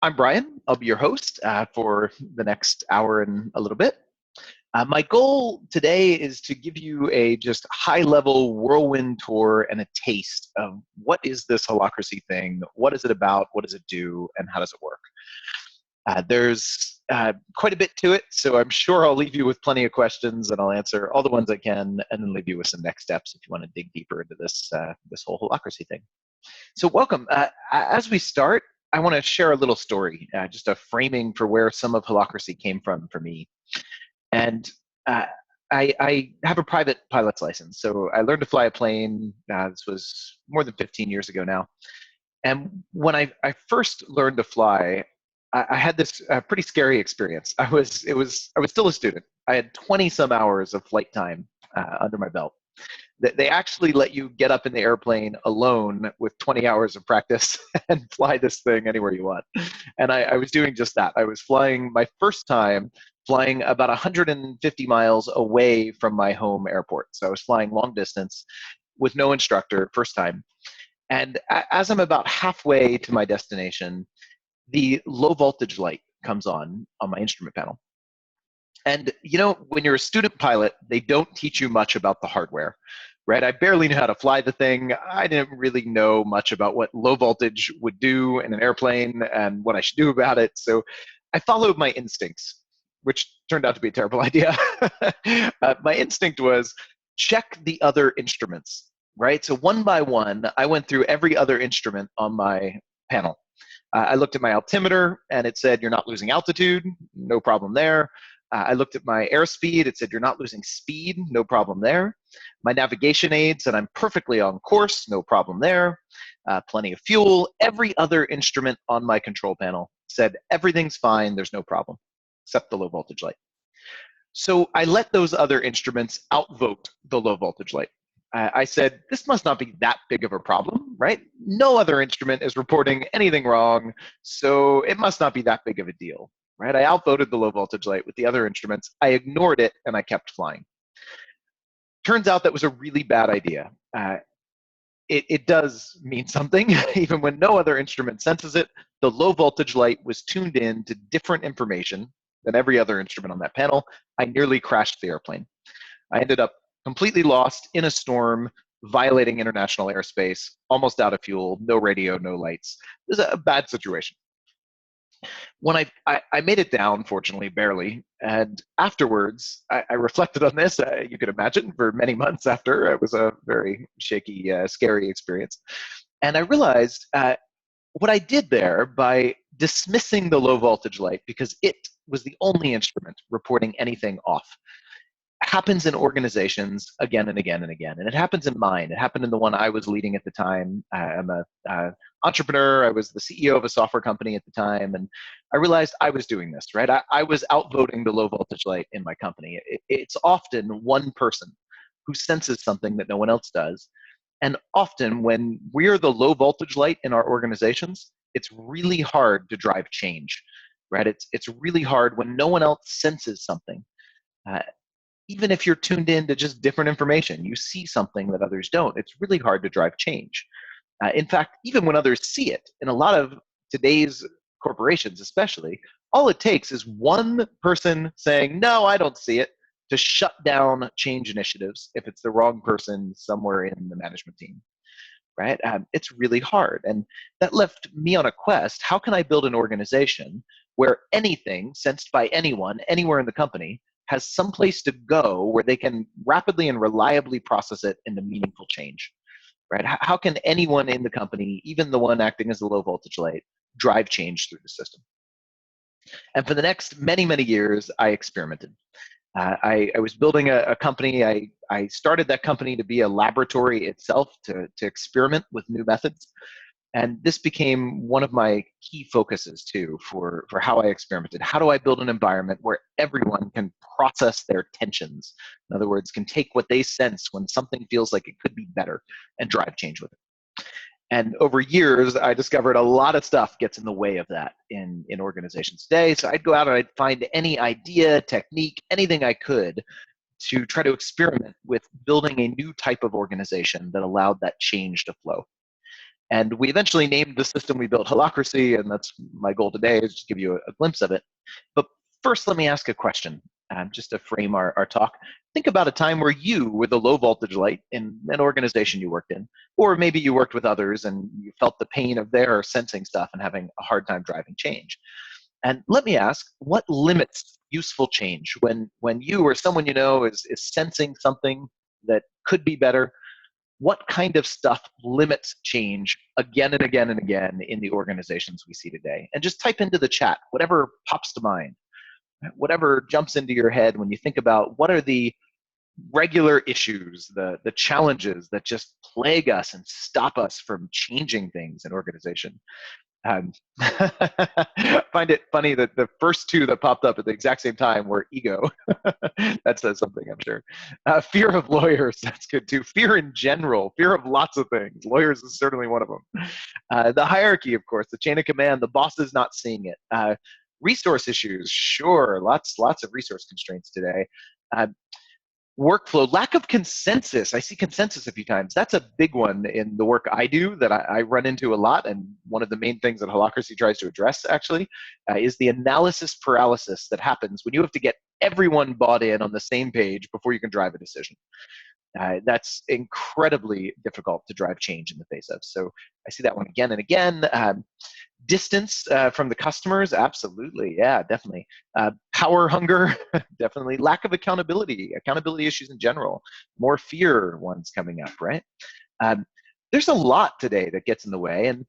I'm Brian. I'll be your host for the next hour and a little bit. My goal today is to give you a just high-level whirlwind tour and a taste of what is this Holacracy thing, what is it about, what does it do, and how does it work. There's quite a bit to it, so I'm sure I'll leave you with plenty of questions, and I'll answer all the ones I can, and then leave you with some next steps if you want to dig deeper into this whole Holacracy thing. So welcome. As we start, I want to share a little story, just a framing for where some of Holacracy came from for me. And uh, I have a private pilot's license, so I learned to fly a plane. This was more than 15 years ago now. And when I first learned to fly, I had this pretty scary experience. I was still a student. I had 20 some hours of flight time under my belt. They actually let you get up in the airplane alone with 20 hours of practice and fly this thing anywhere you want. And I was doing just that. I was flying my first time, flying about 150 miles away from my home airport. So I was flying long distance with no instructor, first time. And as I'm about halfway to my destination, the low voltage light comes on my instrument panel. And you know, when you're a student pilot, they don't teach you much about the hardware, right? I barely knew how to fly the thing. I didn't really know much about what low voltage would do in an airplane and what I should do about it. So I followed my instincts, which turned out to be a terrible idea. My instinct was check the other instruments, right? So one by one, I went through every other instrument on my panel. I looked at my altimeter and it said, you're not losing altitude, no problem there. I looked at my airspeed. It said, you're not losing speed. No problem there. My navigation aid said, I'm perfectly on course. No problem there. Plenty of fuel. Every other instrument on my control panel said, everything's fine. There's no problem, except the low voltage light. So I let those other instruments outvote the low voltage light. I said, this must not be that big of a problem, right? No other instrument is reporting anything wrong, so it must not be that big of a deal. Right? I outvoted the low voltage light with the other instruments. I ignored it and I kept flying. Turns out that was a really bad idea. It does mean something. Even when no other instrument senses it, the low voltage light was tuned in to different information than every other instrument on that panel. I nearly crashed the airplane. I ended up completely lost in a storm, violating international airspace, almost out of fuel, no radio, no lights. It was a bad situation. When I made it down, fortunately, barely, and afterwards, I reflected on this, you could imagine, for many months after. It was a very shaky, scary experience. And I realized what I did there by dismissing the low voltage light, because it was the only instrument reporting anything off, happens in organizations again and again and again. And it happens in mine. It happened in the one I was leading at the time. I'm a entrepreneur. I was the CEO of a software company at the time. And I realized I was doing this, right? I was outvoting the low voltage light in my company. It's often one person who senses something that no one else does. And often when we're the low voltage light in our organizations, it's really hard to drive change, right? It's really hard when no one else senses something. Even if you're tuned in to just different information, you see something that others don't, it's really hard to drive change. In fact, even when others see it, in a lot of today's corporations especially, all it takes is one person saying, no, I don't see it, to shut down change initiatives if it's the wrong person somewhere in the management team, right? It's really hard. And that left me on a quest. How can I build an organization where anything sensed by anyone, anywhere in the company, has some place to go where they can rapidly and reliably process it into meaningful change, right? How can anyone in the company, even the one acting as the low voltage light, drive change through the system? And for the next many, many years, I experimented. I was building a company. I started that company to be a laboratory itself to experiment with new methods. And this became one of my key focuses too for how I experimented. How do I build an environment where everyone can process their tensions? In other words, can take what they sense when something feels like it could be better and drive change with it. And over years, I discovered a lot of stuff gets in the way of that in organizations today. So I'd go out and I'd find any idea, technique, anything I could to try to experiment with building a new type of organization that allowed that change to flow. And we eventually named the system we built Holacracy, and that's my goal today, is to give you a glimpse of it. But first, let me ask a question, just to frame our talk. Think about a time where you were the low voltage light in an organization you worked in, or maybe you worked with others and you felt the pain of their sensing stuff and having a hard time driving change. And let me ask, what limits useful change when you or someone you know is sensing something that could be better? What kind of stuff limits change again and again and again in the organizations we see today? And just type into the chat whatever pops to mind, whatever jumps into your head when you think about what are the regular issues, the challenges that just plague us and stop us from changing things in organization. I find it funny that the first two that popped up at the exact same time were ego. That says something, I'm sure. Fear of lawyers, that's good too. Fear in general, fear of lots of things. Lawyers is certainly one of them. The hierarchy, of course, the chain of command, the boss is not seeing it. Resource issues, sure, lots of resource constraints today. Workflow, lack of consensus. I see consensus a few times. That's a big one in the work I do that I run into a lot. And one of the main things that Holacracy tries to address, actually, is the analysis paralysis that happens when you have to get everyone bought in on the same page before you can drive a decision. That's incredibly difficult to drive change in the face of. So I see that one again and again. Distance from the customers, absolutely, yeah, definitely. Power hunger, definitely. Lack of accountability issues in general. More fear ones coming up, right? There's a lot today that gets in the way, and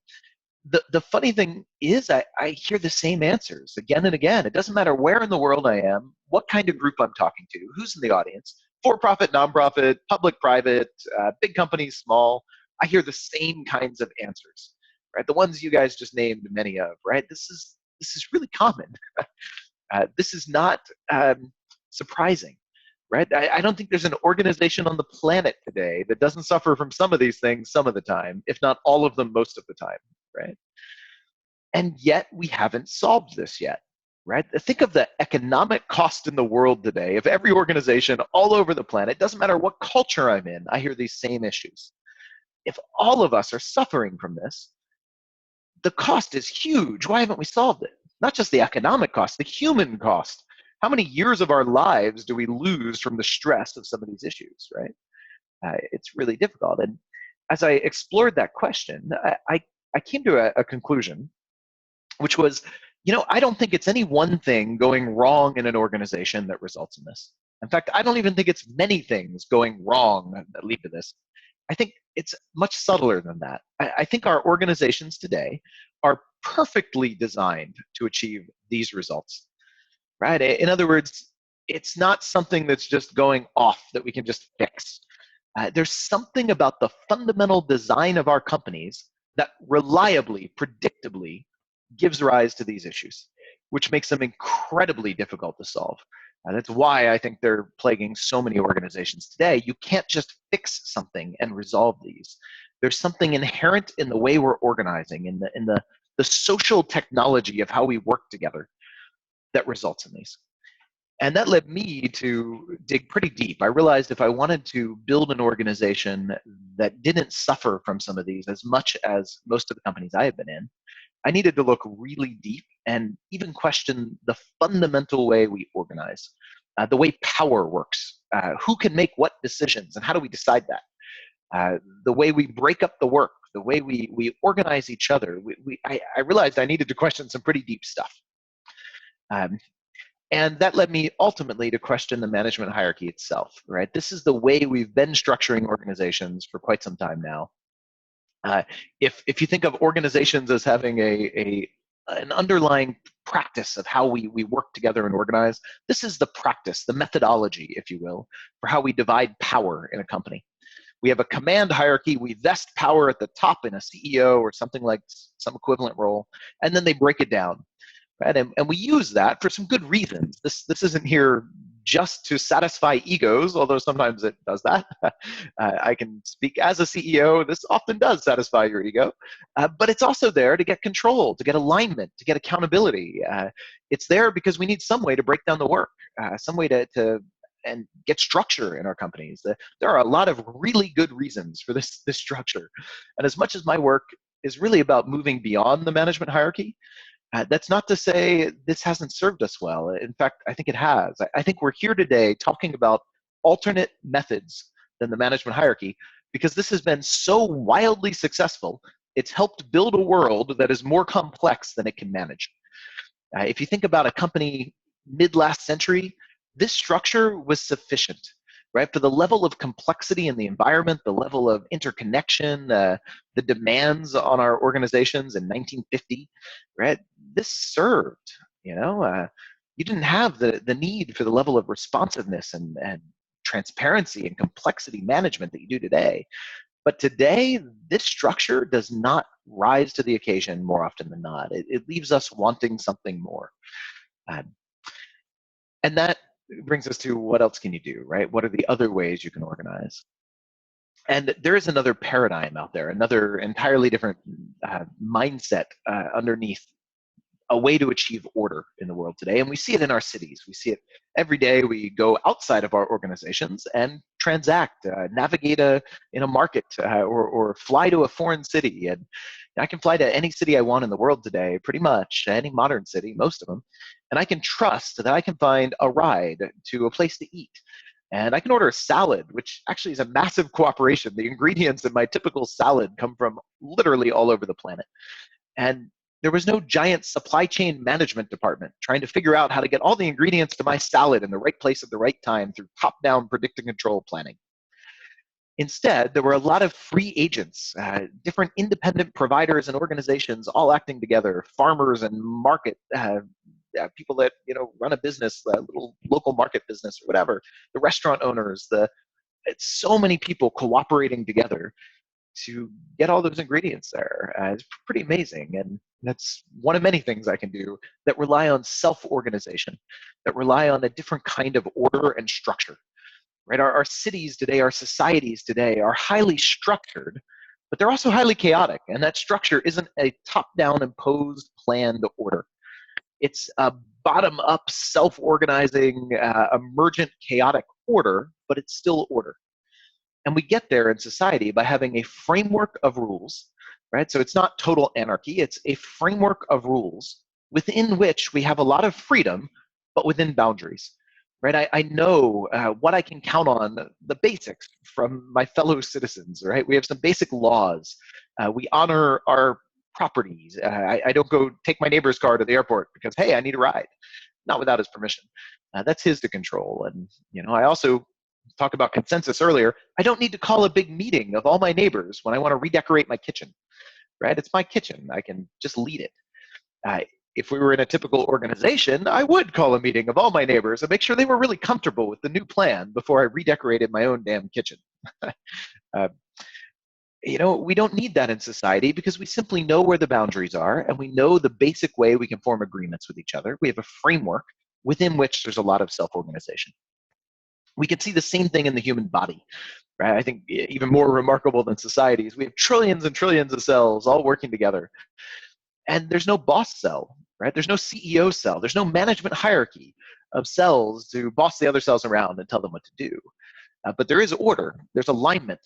the funny thing is I hear the same answers again and again. It doesn't matter where in the world I am, what kind of group I'm talking to, who's in the audience, for-profit, non-profit, public, private, big companies, small. I hear the same kinds of answers. Right, the ones you guys just named many of, right? This is really common. This is not surprising, right? I don't think there's an organization on the planet today that doesn't suffer from some of these things some of the time, if not all of them most of the time, right? And yet we haven't solved this yet, right? Think of the economic cost in the world today of every organization all over the planet. It doesn't matter what culture I'm in, I hear these same issues. If all of us are suffering from this, the cost is huge. Why haven't we solved it? Not just the economic cost, the human cost. How many years of our lives do we lose from the stress of some of these issues, right? It's really difficult. And as I explored that question, I came to a conclusion, which was, I don't think it's any one thing going wrong in an organization that results in this. In fact, I don't even think it's many things going wrong that lead to this. I think it's much subtler than that. I think our organizations today are perfectly designed to achieve these results, right? In other words, it's not something that's just going off that we can just fix. There's something about the fundamental design of our companies that reliably, predictably gives rise to these issues, which makes them incredibly difficult to solve. That's why I think they're plaguing so many organizations today. You can't just fix something and resolve these. There's something inherent in the way we're organizing, in the social technology of how we work together that results in these. And that led me to dig pretty deep. I realized if I wanted to build an organization that didn't suffer from some of these as much as most of the companies I have been in, I needed to look really deep and even question the fundamental way we organize, the way power works, who can make what decisions, and how do we decide that? The way we break up the work, the way we organize each other. I realized I needed to question some pretty deep stuff. And that led me ultimately to question the management hierarchy itself, right? This is the way we've been structuring organizations for quite some time now. If you think of organizations as having an underlying practice of how we work together and organize, this is the practice, the methodology, if you will, for how we divide power in a company. We have a command hierarchy. We vest power at the top in a CEO or something like some equivalent role, and then they break it down. Right? And we use that for some good reasons. This isn't here just to satisfy egos, although sometimes it does that. I can speak as a CEO. This often does satisfy your ego. But it's also there to get control, to get alignment, to get accountability. It's there because we need some way to break down the work, some way to and get structure in our companies. There are a lot of really good reasons for this structure. And as much as my work is really about moving beyond the management hierarchy. That's not to say this hasn't served us well. In fact, I think it has. I think we're here today talking about alternate methods than the management hierarchy because this has been so wildly successful. It's helped build a world that is more complex than it can manage. If you think about a company mid last century, this structure was sufficient, right? For the level of complexity in the environment, the level of interconnection, the demands on our organizations in 1950, right? This served, you know. You didn't have the need for the level of responsiveness and transparency and complexity management that you do today. But today, this structure does not rise to the occasion more often than not. It leaves us wanting something more. Uh, and that brings us to what else can you do, right? What are the other ways you can organize? And there is another paradigm out there, another entirely different mindset underneath a way to achieve order in the world today. And we see it in our cities. We see it every day. We go outside of our organizations and transact, navigate in a market, or fly to a foreign city. And I can fly to any city I want in the world today, pretty much, any modern city, most of them. And I can trust that I can find a ride to a place to eat. And I can order a salad, which actually is a massive cooperation. The ingredients in my typical salad come from literally all over the planet. And there was no giant supply chain management department trying to figure out how to get all the ingredients to my salad in the right place at the right time through top-down predict and control planning. Instead, there were a lot of free agents, different independent providers and organizations all acting together, farmers and market people that run a business, a little local market business or whatever, the restaurant owners, it's so many people cooperating together to get all those ingredients there. It's pretty amazing. And that's one of many things I can do that rely on self-organization, that rely on a different kind of order and structure, right? Our cities today, our societies today are highly structured, but they're also highly chaotic. And that structure isn't a top-down imposed planned order. It's a bottom-up, self-organizing, emergent, chaotic order, but it's still order. And we get there in society by having a framework of rules, right? So it's not total anarchy, it's a framework of rules within which we have a lot of freedom, but within boundaries, right? I know what I can count on, the basics from my fellow citizens, right? We have some basic laws. We honor our properties. I don't go take my neighbor's car to the airport because, hey, I need a ride. Not without his permission. That's his to control. And, I also talked about consensus earlier. I don't need to call a big meeting of all my neighbors when I want to redecorate my kitchen, right? It's my kitchen. I can just lead it. If we were in a typical organization, I would call a meeting of all my neighbors and make sure they were really comfortable with the new plan before I redecorated my own damn kitchen. We don't need that in society because we simply know where the boundaries are and we know the basic way we can form agreements with each other. We have a framework within which there's a lot of self-organization. We can see the same thing in the human body, right? I think even more remarkable than societies, we have trillions and trillions of cells all working together. And there's no boss cell, right? There's no CEO cell. There's no management hierarchy of cells to boss the other cells around and tell them what to do. But there is order. There's alignment.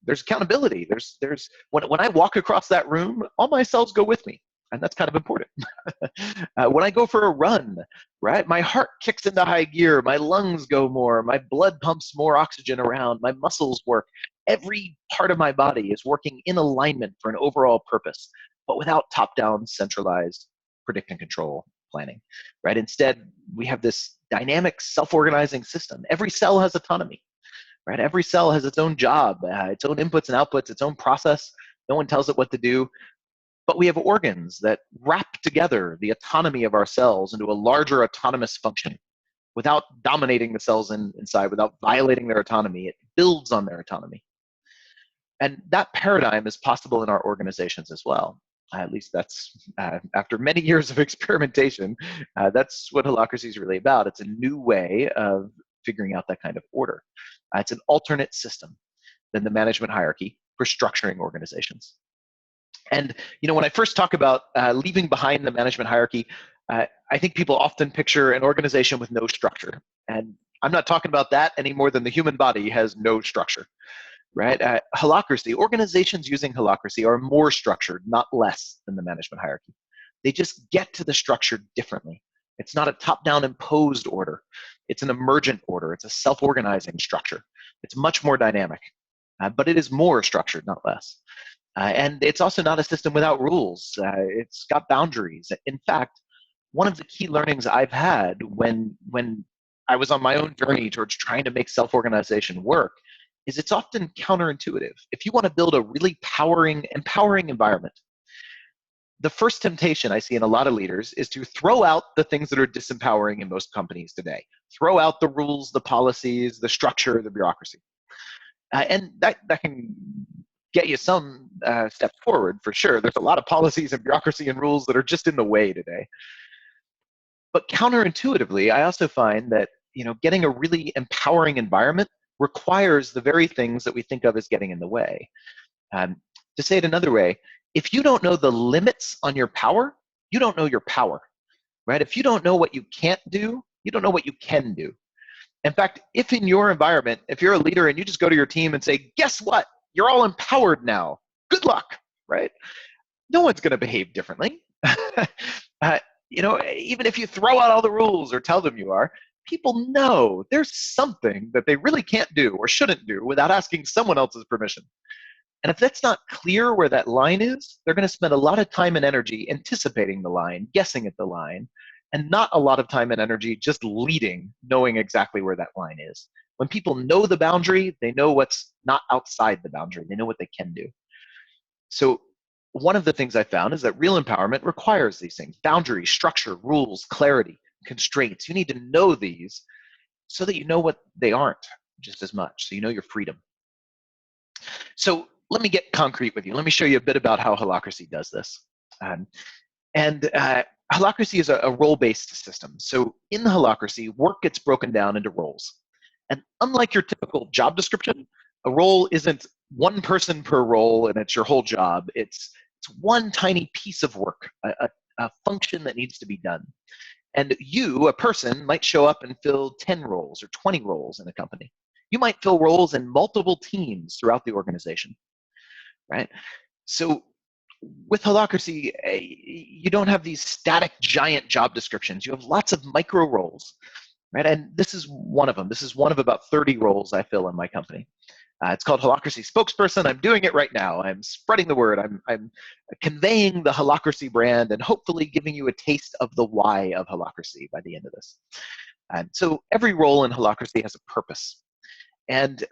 There's accountability. There's when I walk across that room, all my cells go with me. And that's kind of important. When I go for a run, right, my heart kicks into high gear, my lungs go more, my blood pumps more oxygen around, my muscles work. Every part of my body is working in alignment for an overall purpose, but without top-down, centralized predict and control planning, right? Instead, we have this dynamic, self-organizing system. Every cell has autonomy, right? Every cell has its own job, its own inputs and outputs, its own process. No one tells it what to do. But we have organs that wrap together the autonomy of our cells into a larger autonomous function without dominating the cells inside, without violating their autonomy. It builds on their autonomy. And that paradigm is possible in our organizations as well. At least that's, after many years of experimentation, that's what Holacracy is really about. It's a new way of figuring out that kind of order. It's an alternate system than the management hierarchy for structuring organizations. And when I first talk about leaving behind the management hierarchy, I think people often picture an organization with no structure. And I'm not talking about that any more than the human body has no structure. right? Holacracy, organizations using Holacracy are more structured, not less than the management hierarchy. They just get to the structure differently. It's not a top-down imposed order. It's an emergent order. It's a self-organizing structure. It's much more dynamic, but it is more structured, not less. And it's also not a system without rules. It's got boundaries. In fact, one of the key learnings I've had when I was on my own journey towards trying to make self-organization work is it's often counterintuitive. If you want to build a really empowering environment, the first temptation I see in a lot of leaders is to throw out the things that are disempowering in most companies today. Throw out the rules, the policies, the structure, the bureaucracy. And that can get you some steps forward for sure. There's a lot of policies and bureaucracy and rules that are just in the way today. But counterintuitively, I also find that getting a really empowering environment requires the very things that we think of as getting in the way. To say it another way, if you don't know the limits on your power, you don't know your power, right? If you don't know what you can't do, you don't know what you can do. In fact, if in your environment, if you're a leader and you just go to your team and say, guess what? You're all empowered now. Good luck, right? No one's going to behave differently. Even if you throw out all the rules or tell them you are, people know there's something that they really can't do or shouldn't do without asking someone else's permission. And if that's not clear where that line is, they're going to spend a lot of time and energy anticipating the line, guessing at the line, and not a lot of time and energy just leading, knowing exactly where that line is. When people know the boundary, they know what's not outside the boundary. They know what they can do. So one of the things I found is that real empowerment requires these things: boundaries, structure, rules, clarity, constraints. You need to know these so that you know what they aren't just as much, so you know your freedom. So let me get concrete with you. Let me show you a bit about how Holacracy does this. Holacracy is a role-based system. So in the Holacracy, work gets broken down into roles. And unlike your typical job description, a role isn't one person per role and it's your whole job. It's one tiny piece of work, a function that needs to be done. And you, a person, might show up and fill 10 roles or 20 roles in a company. You might fill roles in multiple teams throughout the organization, right? So with Holacracy, you don't have these static giant job descriptions. You have lots of micro roles, right? And this is one of them. This is one of about 30 roles I fill in my company. It's called Holacracy Spokesperson. I'm doing it right now. I'm spreading the word. I'm conveying the Holacracy brand and hopefully giving you a taste of the why of Holacracy by the end of this. And so every role in Holacracy has a purpose. And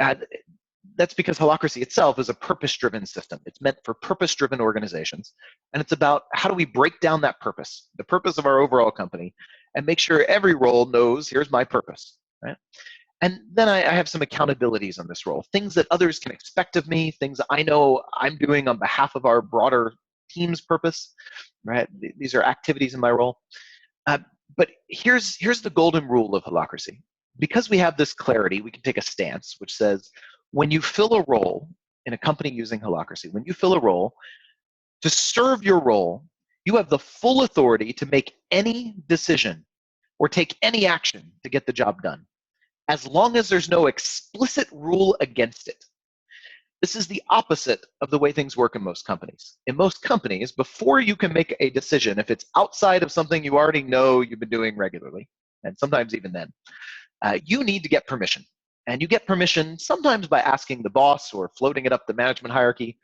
that's because Holacracy itself is a purpose-driven system. It's meant for purpose-driven organizations. And it's about how do we break down that purpose, the purpose of our overall company, and make sure every role knows, here's my purpose, right? And then I have some accountabilities on this role, things that others can expect of me, things I know I'm doing on behalf of our broader team's purpose, right? These are activities in my role. But here's the golden rule of Holacracy. Because we have this clarity, we can take a stance which says, when you fill a role in a company using Holacracy, when you fill a role, to serve your role, you have the full authority to make any decision or take any action to get the job done, as long as there's no explicit rule against it. This is the opposite of the way things work in most companies. In most companies, before you can make a decision, if it's outside of something you already know you've been doing regularly, and sometimes even then, you need to get permission. And you get permission sometimes by asking the boss or floating it up the management hierarchy.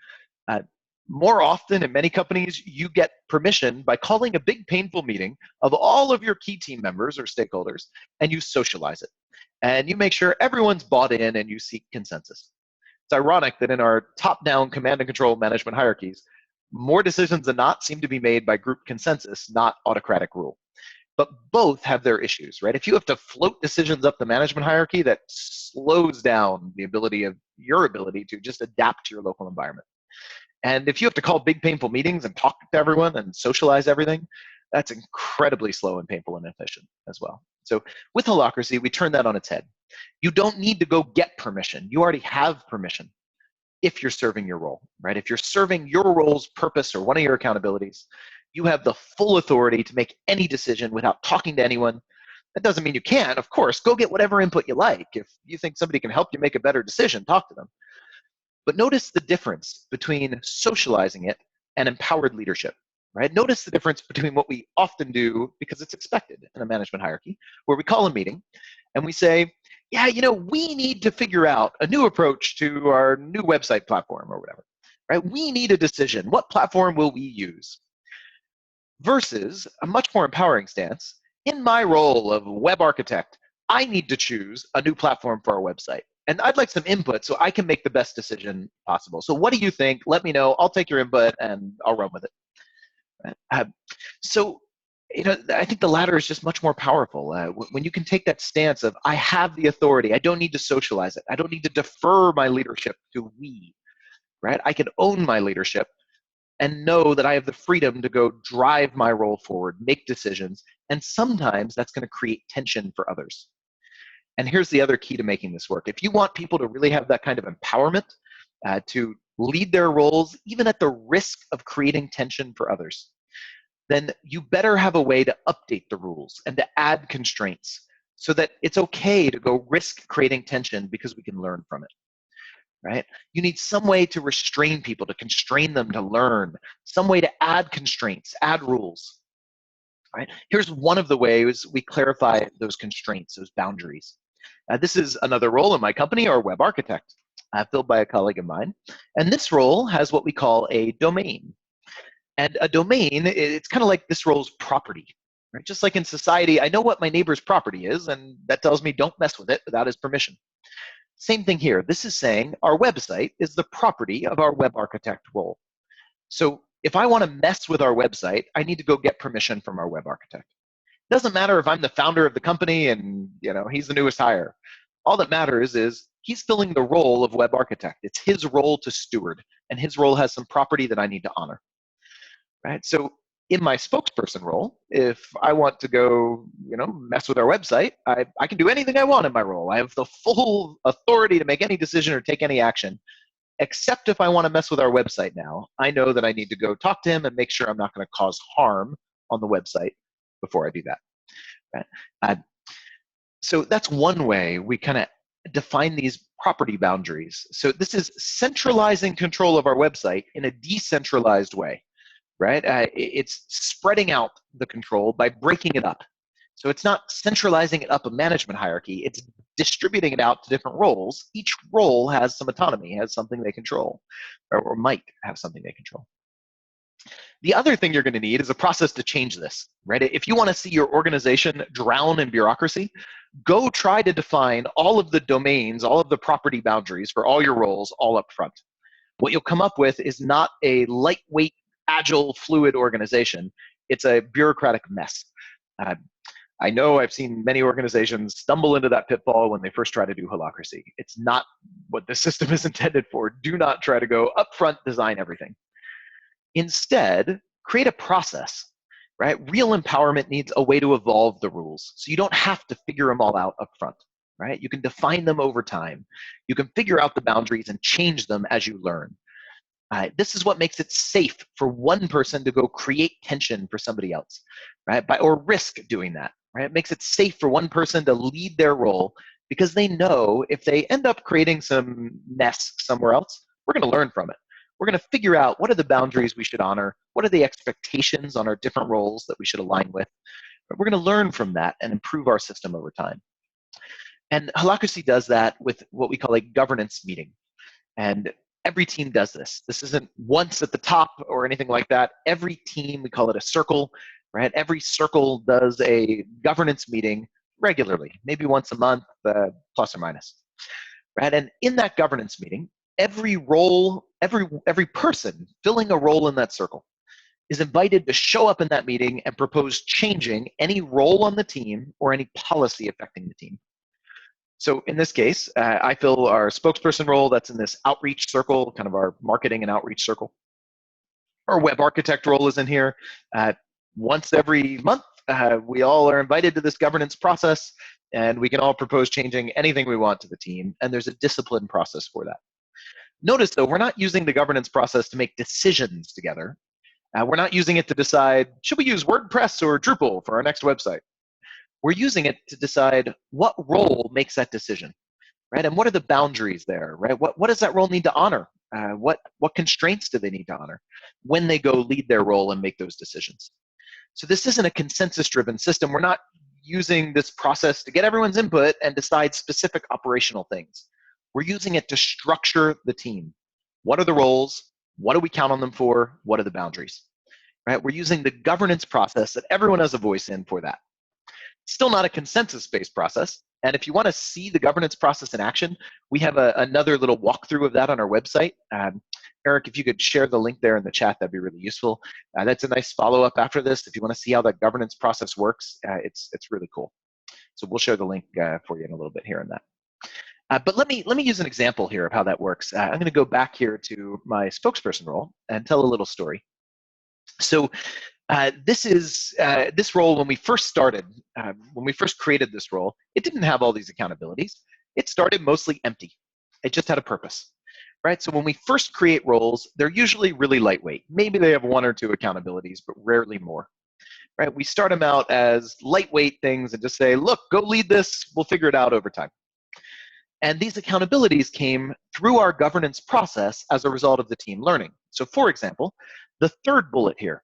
More often, in many companies, you get permission by calling a big, painful meeting of all of your key team members or stakeholders, and you socialize it. And you make sure everyone's bought in and you seek consensus. It's ironic that in our top-down command and control management hierarchies, more decisions than not seem to be made by group consensus, not autocratic rule. But both have their issues, right? If you have to float decisions up the management hierarchy, that slows down the ability of your ability to just adapt to your local environment. And if you have to call big, painful meetings and talk to everyone and socialize everything, that's incredibly slow and painful and inefficient as well. So with Holacracy, we turn that on its head. You don't need to go get permission. You already have permission if you're serving your role, right? If you're serving your role's purpose or one of your accountabilities, you have the full authority to make any decision without talking to anyone. That doesn't mean you can't. Of course, go get whatever input you like. If you think somebody can help you make a better decision, talk to them. But notice the difference between socializing it and empowered leadership, right? Notice the difference between what we often do because it's expected in a management hierarchy, where we call a meeting and we say, yeah, we need to figure out a new approach to our new website platform or whatever, right? We need a decision. What platform will we use? Versus a much more empowering stance. In my role of web architect, I need to choose a new platform for our website. And I'd like some input so I can make the best decision possible. So what do you think? Let me know. I'll take your input and I'll run with it. So, I think the latter is just much more powerful. When you can take that stance of, I have the authority, I don't need to socialize it, I don't need to defer my leadership to we, right? I can own my leadership and know that I have the freedom to go drive my role forward, make decisions, and sometimes that's going to create tension for others. And here's the other key to making this work. If you want people to really have that kind of empowerment to lead their roles, even at the risk of creating tension for others, then you better have a way to update the rules and to add constraints so that it's okay to go risk creating tension because we can learn from it, right? You need some way to restrain people, to constrain them to learn, some way to add constraints, add rules, right? Here's one of the ways we clarify those constraints, those boundaries. This is another role in my company, our web architect, filled by a colleague of mine. And this role has what we call a domain. And a domain, it's kind of like this role's property, right? Just like in society, I know what my neighbor's property is, and that tells me don't mess with it without his permission. Same thing here. This is saying our website is the property of our web architect role. So if I want to mess with our website, I need to go get permission from our web architect. It doesn't matter if I'm the founder of the company and he's the newest hire. All that matters is he's filling the role of web architect. It's his role to steward, and his role has some property that I need to honor. Right? So in my spokesperson role, if I want to go, mess with our website, I can do anything I want in my role. I have the full authority to make any decision or take any action, except if I want to mess with our website now. I know that I need to go talk to him and make sure I'm not going to cause harm on the website before I do that. Right? So that's one way we kind of define these property boundaries. So this is centralizing control of our website in a decentralized way. Right? It's spreading out the control by breaking it up. So it's not centralizing it up a management hierarchy. It's distributing it out to different roles. Each role has some autonomy, has something they control, or might have something they control. The other thing you're going to need is a process to change this, right? If you want to see your organization drown in bureaucracy, go try to define all of the domains, all of the property boundaries for all your roles all up front. What you'll come up with is not a lightweight, agile, fluid organization. It's a bureaucratic mess. I know I've seen many organizations stumble into that pitfall when they first try to do Holacracy. It's not what the system is intended for. Do not try to go upfront, design everything. Instead, create a process, right? Real empowerment needs a way to evolve the rules. So you don't have to figure them all out upfront, right? You can define them over time. You can figure out the boundaries and change them as you learn. This is what makes it safe for one person to go create tension for somebody else, right? Or risk doing that, right? It makes it safe for one person to lead their role because they know if they end up creating some mess somewhere else, we're going to learn from it. We're going to figure out what are the boundaries we should honor, what are the expectations on our different roles that we should align with. But we're going to learn from that and improve our system over time. And Holacracy does that with what we call a governance meeting. And every team does this. This isn't once at the top or anything like that. Every team, we call it a circle, right? Every circle does a governance meeting regularly, maybe once a month, plus or minus, right? And in that governance meeting, every role, every person filling a role in that circle is invited to show up in that meeting and propose changing any role on the team or any policy affecting the team. So in this case, I fill our spokesperson role that's in this outreach circle, kind of our marketing and outreach circle. Our web architect role is in here. Once every month, we all are invited to this governance process, and we can all propose changing anything we want to the team, and there's a discipline process for that. Notice, though, we're not using the governance process to make decisions together. We're not using it to decide, should we use WordPress or Drupal for our next website? We're using it to decide what role makes that decision, right? And what are the boundaries there, right? What does that role need to honor? What constraints do they need to honor when they go lead their role and make those decisions? So this isn't a consensus-driven system. We're not using this process to get everyone's input and decide specific operational things. We're using it to structure the team. What are the roles? What do we count on them for? What are the boundaries? Right? We're using the governance process that everyone has a voice in for that. Still not a consensus-based process. And if you want to see the governance process in action, we have another little walkthrough of that on our website. Eric, if you could share the link there in the chat, that'd be really useful. That's a nice follow-up after this. If you want to see how that governance process works, it's really cool. So we'll share the link for you in a little bit here on that. But let me use an example here of how that works. I'm going to go back here to my spokesperson role and tell a little story. So this role, when we first started, when we first created this role, it didn't have all these accountabilities. It started mostly empty. It just had a purpose, right? So when we first create roles, they're usually really lightweight. Maybe they have one or two accountabilities, but rarely more, right? We start them out as lightweight things and just say, look, go lead this. We'll figure it out over time. And these accountabilities came through our governance process as a result of the team learning. So for example, the third bullet here,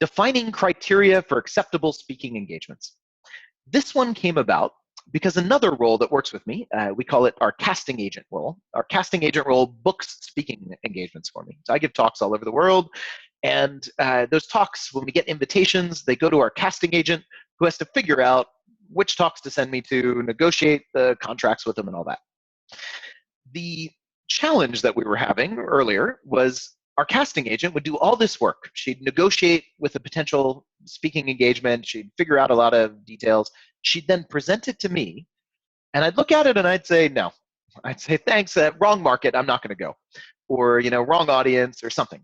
defining criteria for acceptable speaking engagements. This one came about because another role that works with me, we call it our casting agent role. Our casting agent role books speaking engagements for me. So I give talks all over the world, and those talks, when we get invitations, they go to our casting agent who has to figure out which talks to send me to, negotiate the contracts with them and all that. The challenge that we were having earlier was our casting agent would do all this work. She'd negotiate with a potential speaking engagement. She'd figure out a lot of details. She'd then present it to me, and I'd look at it and I'd say, no. I'd say, thanks, wrong market, I'm not going to go. Or, wrong audience or something.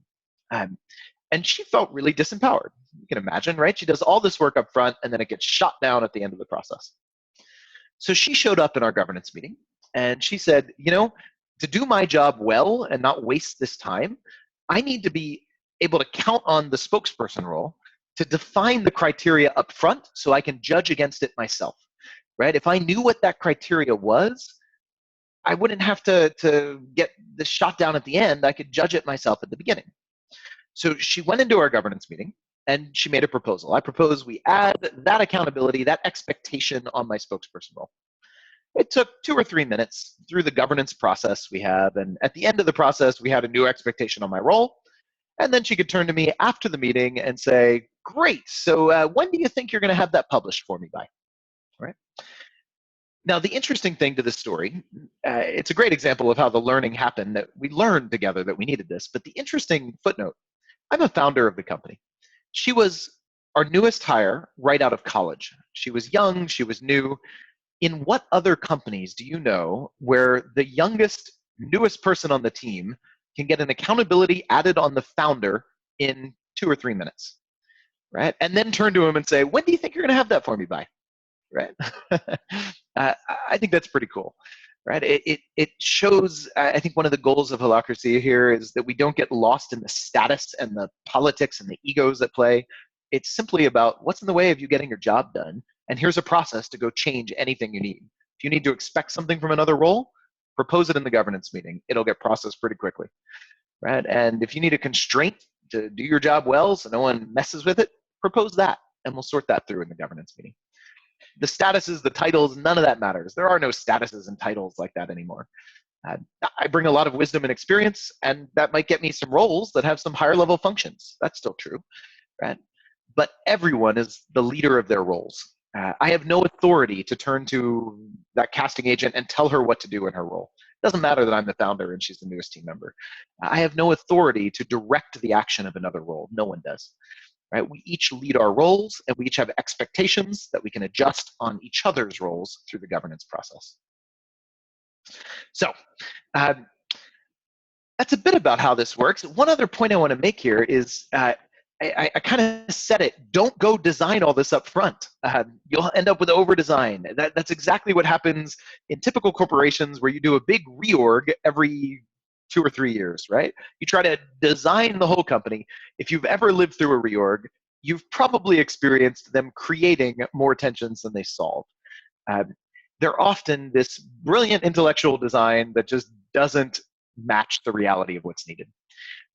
And she felt really disempowered. You can imagine, right? She does all this work up front, and then it gets shot down at the end of the process. So she showed up in our governance meeting, and she said, to do my job well and not waste this time, I need to be able to count on the spokesperson role to define the criteria up front so I can judge against it myself, right? If I knew what that criteria was, I wouldn't have to get this shot down at the end. I could judge it myself at the beginning. So she went into our governance meeting and she made a proposal. I propose we add that accountability, that expectation on my spokesperson role. It took 2 or 3 minutes through the governance process we have, and at the end of the process, we had a new expectation on my role. And then she could turn to me after the meeting and say, great, so when do you think you're going to have that published for me by? Right? Now, the interesting thing to this story, it's a great example of how the learning happened, that we learned together that we needed this. But the interesting footnote, I'm a founder of the company. She was our newest hire right out of college. She was young, she was new. In what other companies do you know where the youngest, newest person on the team can get an accountability added on the founder in 2 or 3 minutes, right? And then turn to him and say, when do you think you're going to have that for me by, right? I think that's pretty cool, right? It shows, I think one of the goals of Holacracy here is that we don't get lost in the status and the politics and the egos that play. It's simply about what's in the way of you getting your job done. And here's a process to go change anything you need. If you need to expect something from another role, propose it in the governance meeting. It'll get processed pretty quickly, right? And if you need a constraint to do your job well so no one messes with it, propose that, and we'll sort that through in the governance meeting. The statuses, the titles, none of that matters. There are no statuses and titles like that anymore. I bring a lot of wisdom and experience, and that might get me some roles that have some higher level functions. That's still true, right? But everyone is the leader of their roles. I have no authority to turn to that casting agent and tell her what to do in her role. It doesn't matter that I'm the founder and she's the newest team member. I have no authority to direct the action of another role. No one does. Right? We each lead our roles, and we each have expectations that we can adjust on each other's roles through the governance process. So that's a bit about how this works. One other point I want to make here is I kind of said it, don't go design all this up front. You'll end up with over-design. That's exactly what happens in typical corporations where you do a big reorg every 2 or 3 years, right? You try to design the whole company. If you've ever lived through a reorg, you've probably experienced them creating more tensions than they solve. They're often this brilliant intellectual design that just doesn't match the reality of what's needed.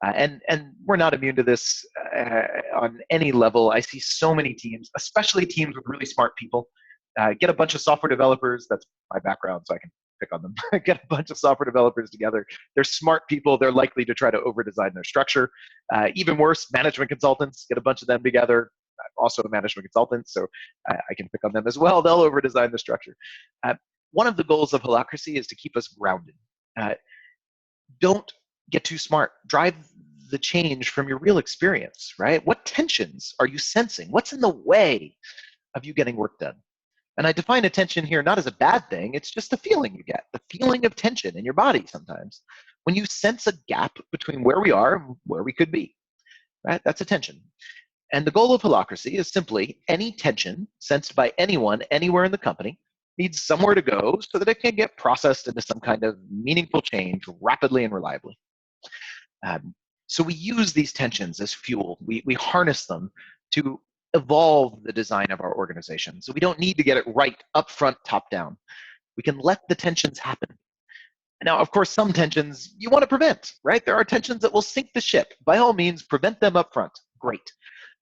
And we're not immune to this on any level. I see so many teams, especially teams with really smart people, get a bunch of software developers. That's my background, so I can pick on them. Get a bunch of software developers together. They're smart people. They're likely to try to over-design their structure. Even worse, management consultants, get a bunch of them together. I'm also a management consultant, so I can pick on them as well. They'll over-design the structure. One of the goals of Holacracy is to keep us grounded. Don't get too smart. Drive the change from your real experience, right? What tensions are you sensing? What's in the way of you getting work done? And I define attention here not as a bad thing, it's just a feeling you get, the feeling of tension in your body sometimes. When you sense a gap between where we are and where we could be, right? That's attention. And the goal of Holacracy is simply any tension sensed by anyone, anywhere in the company, needs somewhere to go so that it can get processed into some kind of meaningful change rapidly and reliably. So we use these tensions as fuel. We harness them to evolve the design of our organization. So we don't need to get it right up front, top down. We can let the tensions happen. Now, of course, some tensions you want to prevent, right? There are tensions that will sink the ship. By all means, prevent them up front. Great.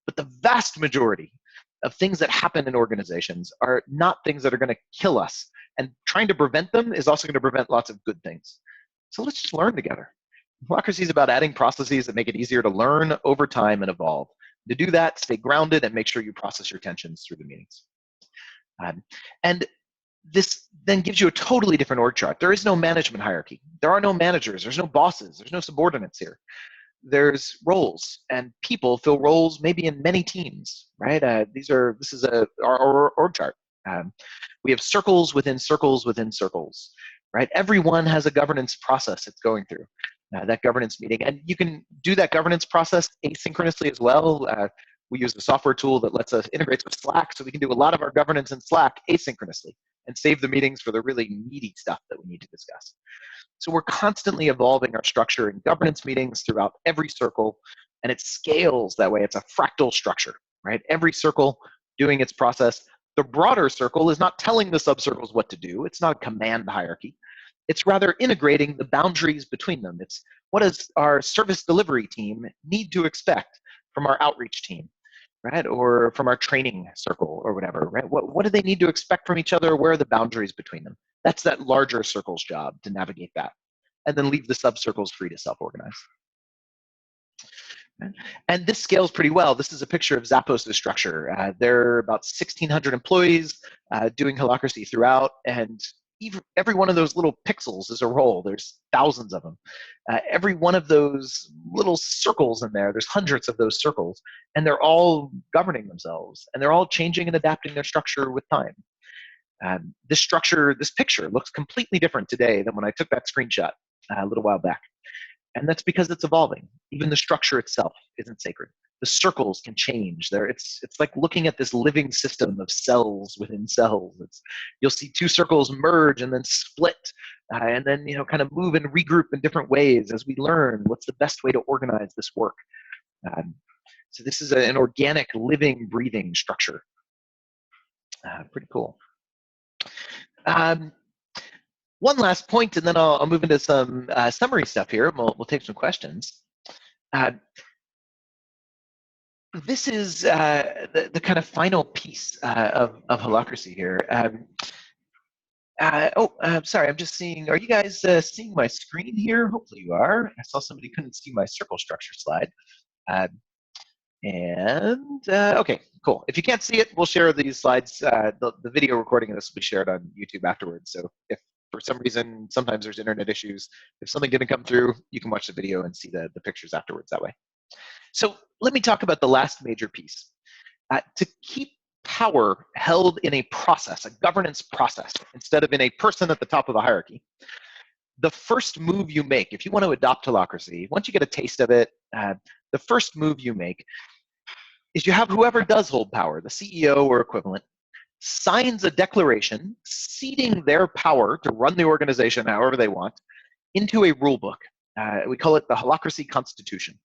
But the vast majority of things that happen in organizations are not things that are going to kill us. And trying to prevent them is also going to prevent lots of good things. So let's just learn together. Holacracy is about adding processes that make it easier to learn over time and evolve. To do that, stay grounded and make sure you process your tensions through the meetings. And this then gives you a totally different org chart. There is no management hierarchy. There are no managers. There's no bosses. There's no subordinates here. There's roles, and people fill roles maybe in many teams, right? This is our org chart. We have circles within circles within circles, right? Everyone has a governance process it's going through. That governance meeting. And you can do that governance process asynchronously as well. We use a software tool that lets us integrate with Slack, so we can do a lot of our governance in Slack asynchronously and save the meetings for the really meaty stuff that we need to discuss. So we're constantly evolving our structure in governance meetings throughout every circle, and it scales that way. It's a fractal structure, right? Every circle doing its process. The broader circle is not telling the subcircles what to do. It's not a command hierarchy. It's rather integrating the boundaries between them. It's what does our service delivery team need to expect from our outreach team, right? Or from our training circle or whatever, right? What do they need to expect from each other? Where are the boundaries between them? That's that larger circle's job to navigate that, and then leave the subcircles free to self-organize. And this scales pretty well. This is a picture of Zappos' structure. There are about 1,600 employees doing Holacracy throughout, and every one of those little pixels is a role. There's thousands of them. Every one of those little circles in there, there's hundreds of those circles, and they're all governing themselves, and they're all changing and adapting their structure with time. This picture looks completely different today than when I took that screenshot a little while back. And that's because it's evolving. Even the structure itself isn't sacred. The circles can change. It's like looking at this living system of cells within cells. You'll see two circles merge and then split, and then kind of move and regroup in different ways as we learn what's the best way to organize this work. So this is an organic, living, breathing structure. Pretty cool. One last point, and then I'll move into some summary stuff here. We'll take some questions. This is the kind of final piece of Holacracy here. Sorry, I'm just seeing, are you guys seeing my screen here? Hopefully you are. I saw somebody couldn't see my circle structure slide. Okay, cool. If you can't see it, we'll share these slides. The video recording of this will be shared on YouTube afterwards. So if for some reason, sometimes there's internet issues, if something didn't come through, you can watch the video and see the pictures afterwards that way. So let me talk about the last major piece. To keep power held in a process, a governance process, instead of in a person at the top of a hierarchy, the first move you make, if you want to adopt Holacracy, once you get a taste of it, the first move you make is you have whoever does hold power, the CEO or equivalent, signs a declaration ceding their power to run the organization however they want into a rule book. We call it the Holacracy Constitution.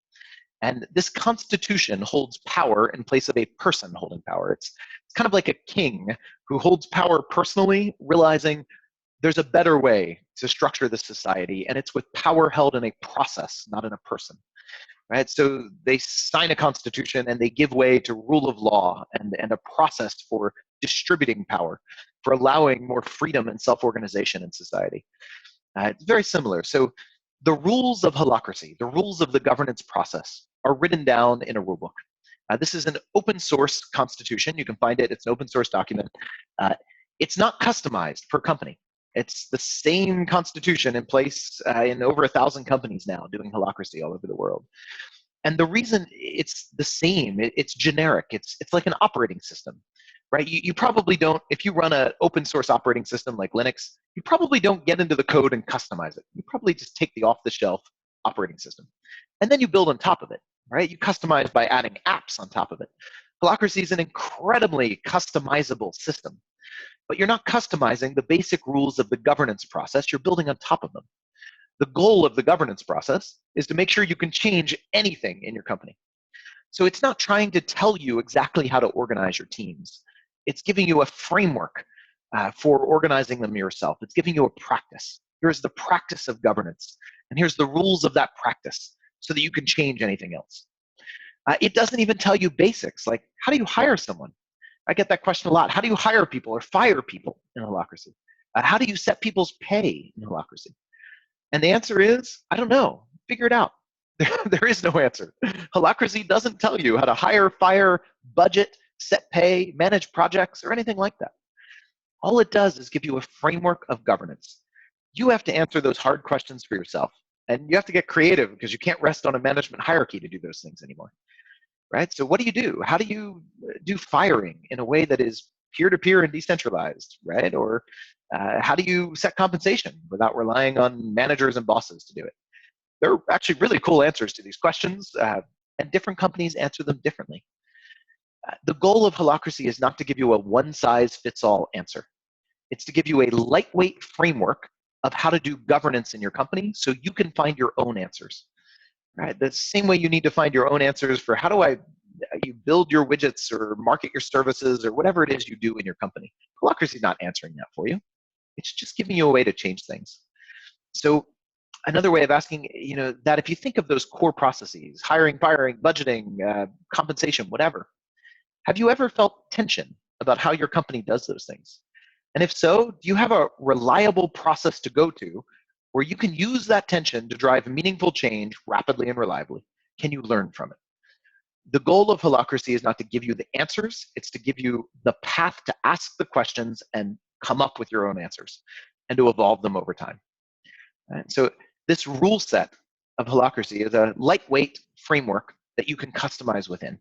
And this constitution holds power in place of a person holding power. It's kind of like a king who holds power personally, realizing there's a better way to structure this society, and it's with power held in a process, not in a person. Right? So they sign a constitution and they give way to rule of law and a process for distributing power, for allowing more freedom and self-organization in society. It's very similar. So the rules of holacracy, the rules of the governance process, are written down in a rulebook. This is an open source constitution. You can find it. It's an open source document. Uh, it's not customized per company. It's the same constitution in place in over 1,000 companies now doing holacracy all over the world. And the reason it's the same, it's generic. It's like an operating system, right? You probably don't, if you run an open source operating system like Linux, you probably don't get into the code and customize it. You probably just take the off-the-shelf operating system. And then you build on top of it, right? You customize by adding apps on top of it. Holacracy is an incredibly customizable system, but you're not customizing the basic rules of the governance process, you're building on top of them. The goal of the governance process is to make sure you can change anything in your company. So it's not trying to tell you exactly how to organize your teams. It's giving you a framework for organizing them yourself. It's giving you a practice. Here's the practice of governance, and here's the rules of that practice so that you can change anything else. It doesn't even tell you basics, like how do you hire someone? I get that question a lot. How do you hire people or fire people in holacracy? How do you set people's pay in holacracy? And the answer is, I don't know. Figure it out. There is no answer. Holacracy doesn't tell you how to hire, fire, budget, set pay, manage projects, or anything like that. All it does is give you a framework of governance. You have to answer those hard questions for yourself. And you have to get creative because you can't rest on a management hierarchy to do those things anymore. Right? So what do? How do you do firing in a way that is peer-to-peer and decentralized, right? Or how do you set compensation without relying on managers and bosses to do it? There are actually really cool answers to these questions, and different companies answer them differently. The goal of holacracy is not to give you a one-size-fits-all answer. It's to give you a lightweight framework of how to do governance in your company so you can find your own answers. Right? The same way you need to find your own answers for how do you build your widgets or market your services or whatever it is you do in your company. Holacracy is not answering that for you. It's just giving you a way to change things. So another way of asking, that if you think of those core processes, hiring, firing, budgeting, compensation, whatever, have you ever felt tension about how your company does those things? And if so, do you have a reliable process to go to where you can use that tension to drive meaningful change rapidly and reliably? Can you learn from it? The goal of holacracy is not to give you the answers, it's to give you the path to ask the questions and come up with your own answers and to evolve them over time. And so this rule set of holacracy is a lightweight framework that you can customize within.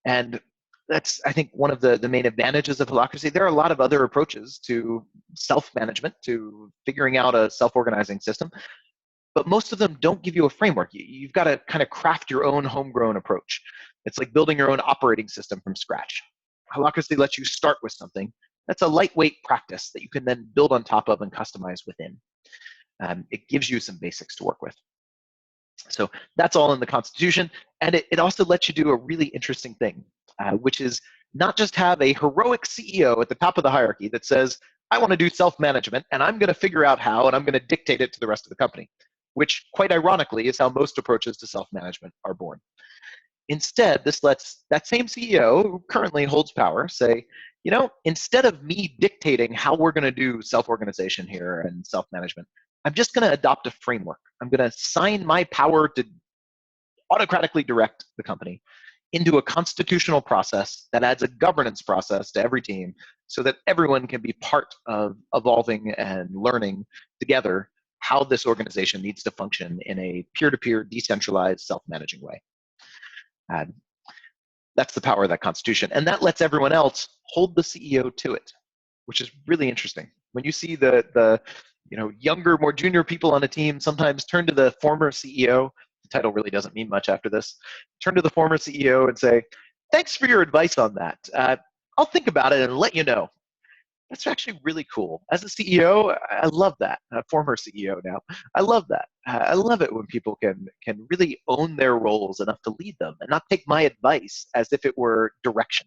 And that's, I think, one of the main advantages of holacracy. There are a lot of other approaches to self-management, to figuring out a self-organizing system, but most of them don't give you a framework. You've got to kind of craft your own homegrown approach. It's like building your own operating system from scratch. Holacracy lets you start with something. That's a lightweight practice that you can then build on top of and customize within. It gives you some basics to work with. So that's all in the Constitution. And it also lets you do a really interesting thing, which is not just have a heroic CEO at the top of the hierarchy that says, I want to do self-management, and I'm going to figure out how, and I'm going to dictate it to the rest of the company, which quite ironically is how most approaches to self-management are born. Instead, this lets that same CEO who currently holds power say, instead of me dictating how we're going to do self-organization here and self-management, I'm just going to adopt a framework. I'm going to sign my power to autocratically direct the company into a constitutional process that adds a governance process to every team so that everyone can be part of evolving and learning together how this organization needs to function in a peer-to-peer, decentralized, self-managing way. That's the power of that constitution. And that lets everyone else hold the CEO to it, which is really interesting. When you see the younger, more junior people on a team sometimes turn to the former CEO, the title really doesn't mean much after this, turn to the former CEO and say, thanks for your advice on that. I'll think about it and let you know. That's actually really cool. As a CEO, I love that. A former CEO now. I love that. I love it when people can really own their roles enough to lead them and not take my advice as if it were direction.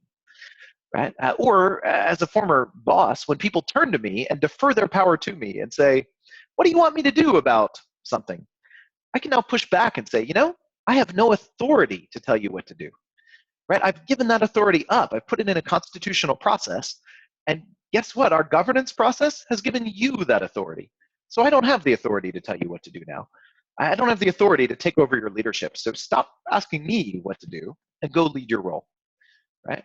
right? Or as a former boss, when people turn to me and defer their power to me and say, what do you want me to do about something? I can now push back and say, I have no authority to tell you what to do, right? I've given that authority up. I've put it in a constitutional process. And guess what? Our governance process has given you that authority. So I don't have the authority to tell you what to do now. I don't have the authority to take over your leadership. So stop asking me what to do and go lead your role, right?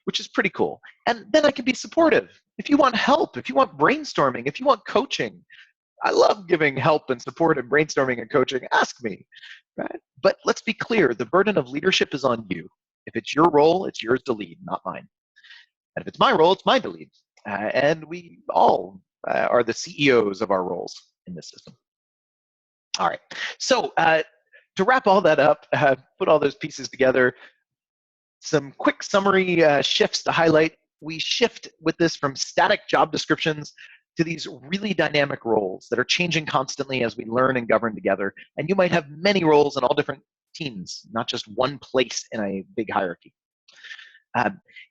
Which is pretty cool. And then I can be supportive. If you want help, if you want brainstorming, if you want coaching, I love giving help and support and brainstorming and coaching. Ask me, right? But let's be clear, the burden of leadership is on you. If it's your role, it's yours to lead, not mine. And if it's my role, it's mine to lead. And we all are the CEOs of our roles in this system. All right. So to wrap all that up, put all those pieces together, some quick summary shifts to highlight. We shift with this from static job descriptions to these really dynamic roles that are changing constantly as we learn and govern together. And you might have many roles in all different teams, not just one place in a big hierarchy.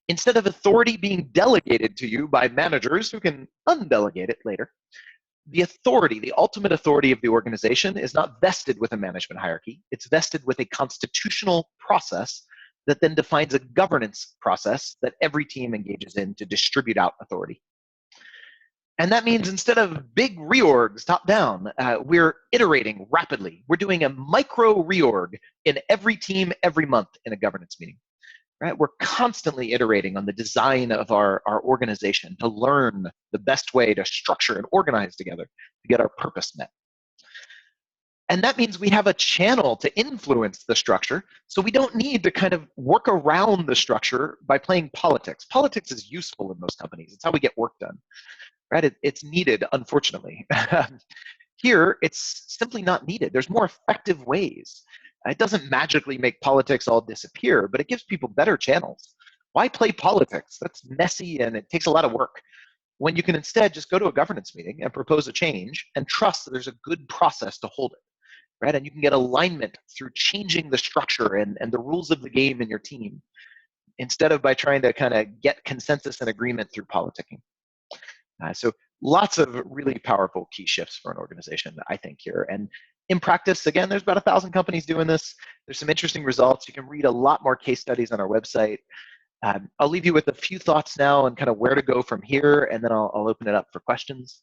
Instead of authority being delegated to you by managers who can undelegate it later, the authority, the ultimate authority of the organization is not vested with a management hierarchy. It's vested with a constitutional process that then defines a governance process that every team engages in to distribute out authority. And that means instead of big reorgs top down, we're iterating rapidly. We're doing a micro reorg in every team every month in a governance meeting. Right? We're constantly iterating on the design of our organization to learn the best way to structure and organize together to get our purpose met. And that means we have a channel to influence the structure, so we don't need to kind of work around the structure by playing politics. Politics is useful in most companies. It's how we get work done. Right? It's needed, unfortunately. Here, it's simply not needed. There's more effective ways. It doesn't magically make politics all disappear, but it gives people better channels. Why play politics? That's messy and it takes a lot of work. When you can instead just go to a governance meeting and propose a change and trust that there's a good process to hold it, right? And you can get alignment through changing the structure and the rules of the game in your team, instead of by trying to kind of get consensus and agreement through politicking. So lots of really powerful key shifts for an organization, I think, here. And in practice, again, there's about 1,000 companies doing this. There's some interesting results. You can read a lot more case studies on our website. I'll leave you with a few thoughts now on kind of where to go from here, and then I'll open it up for questions.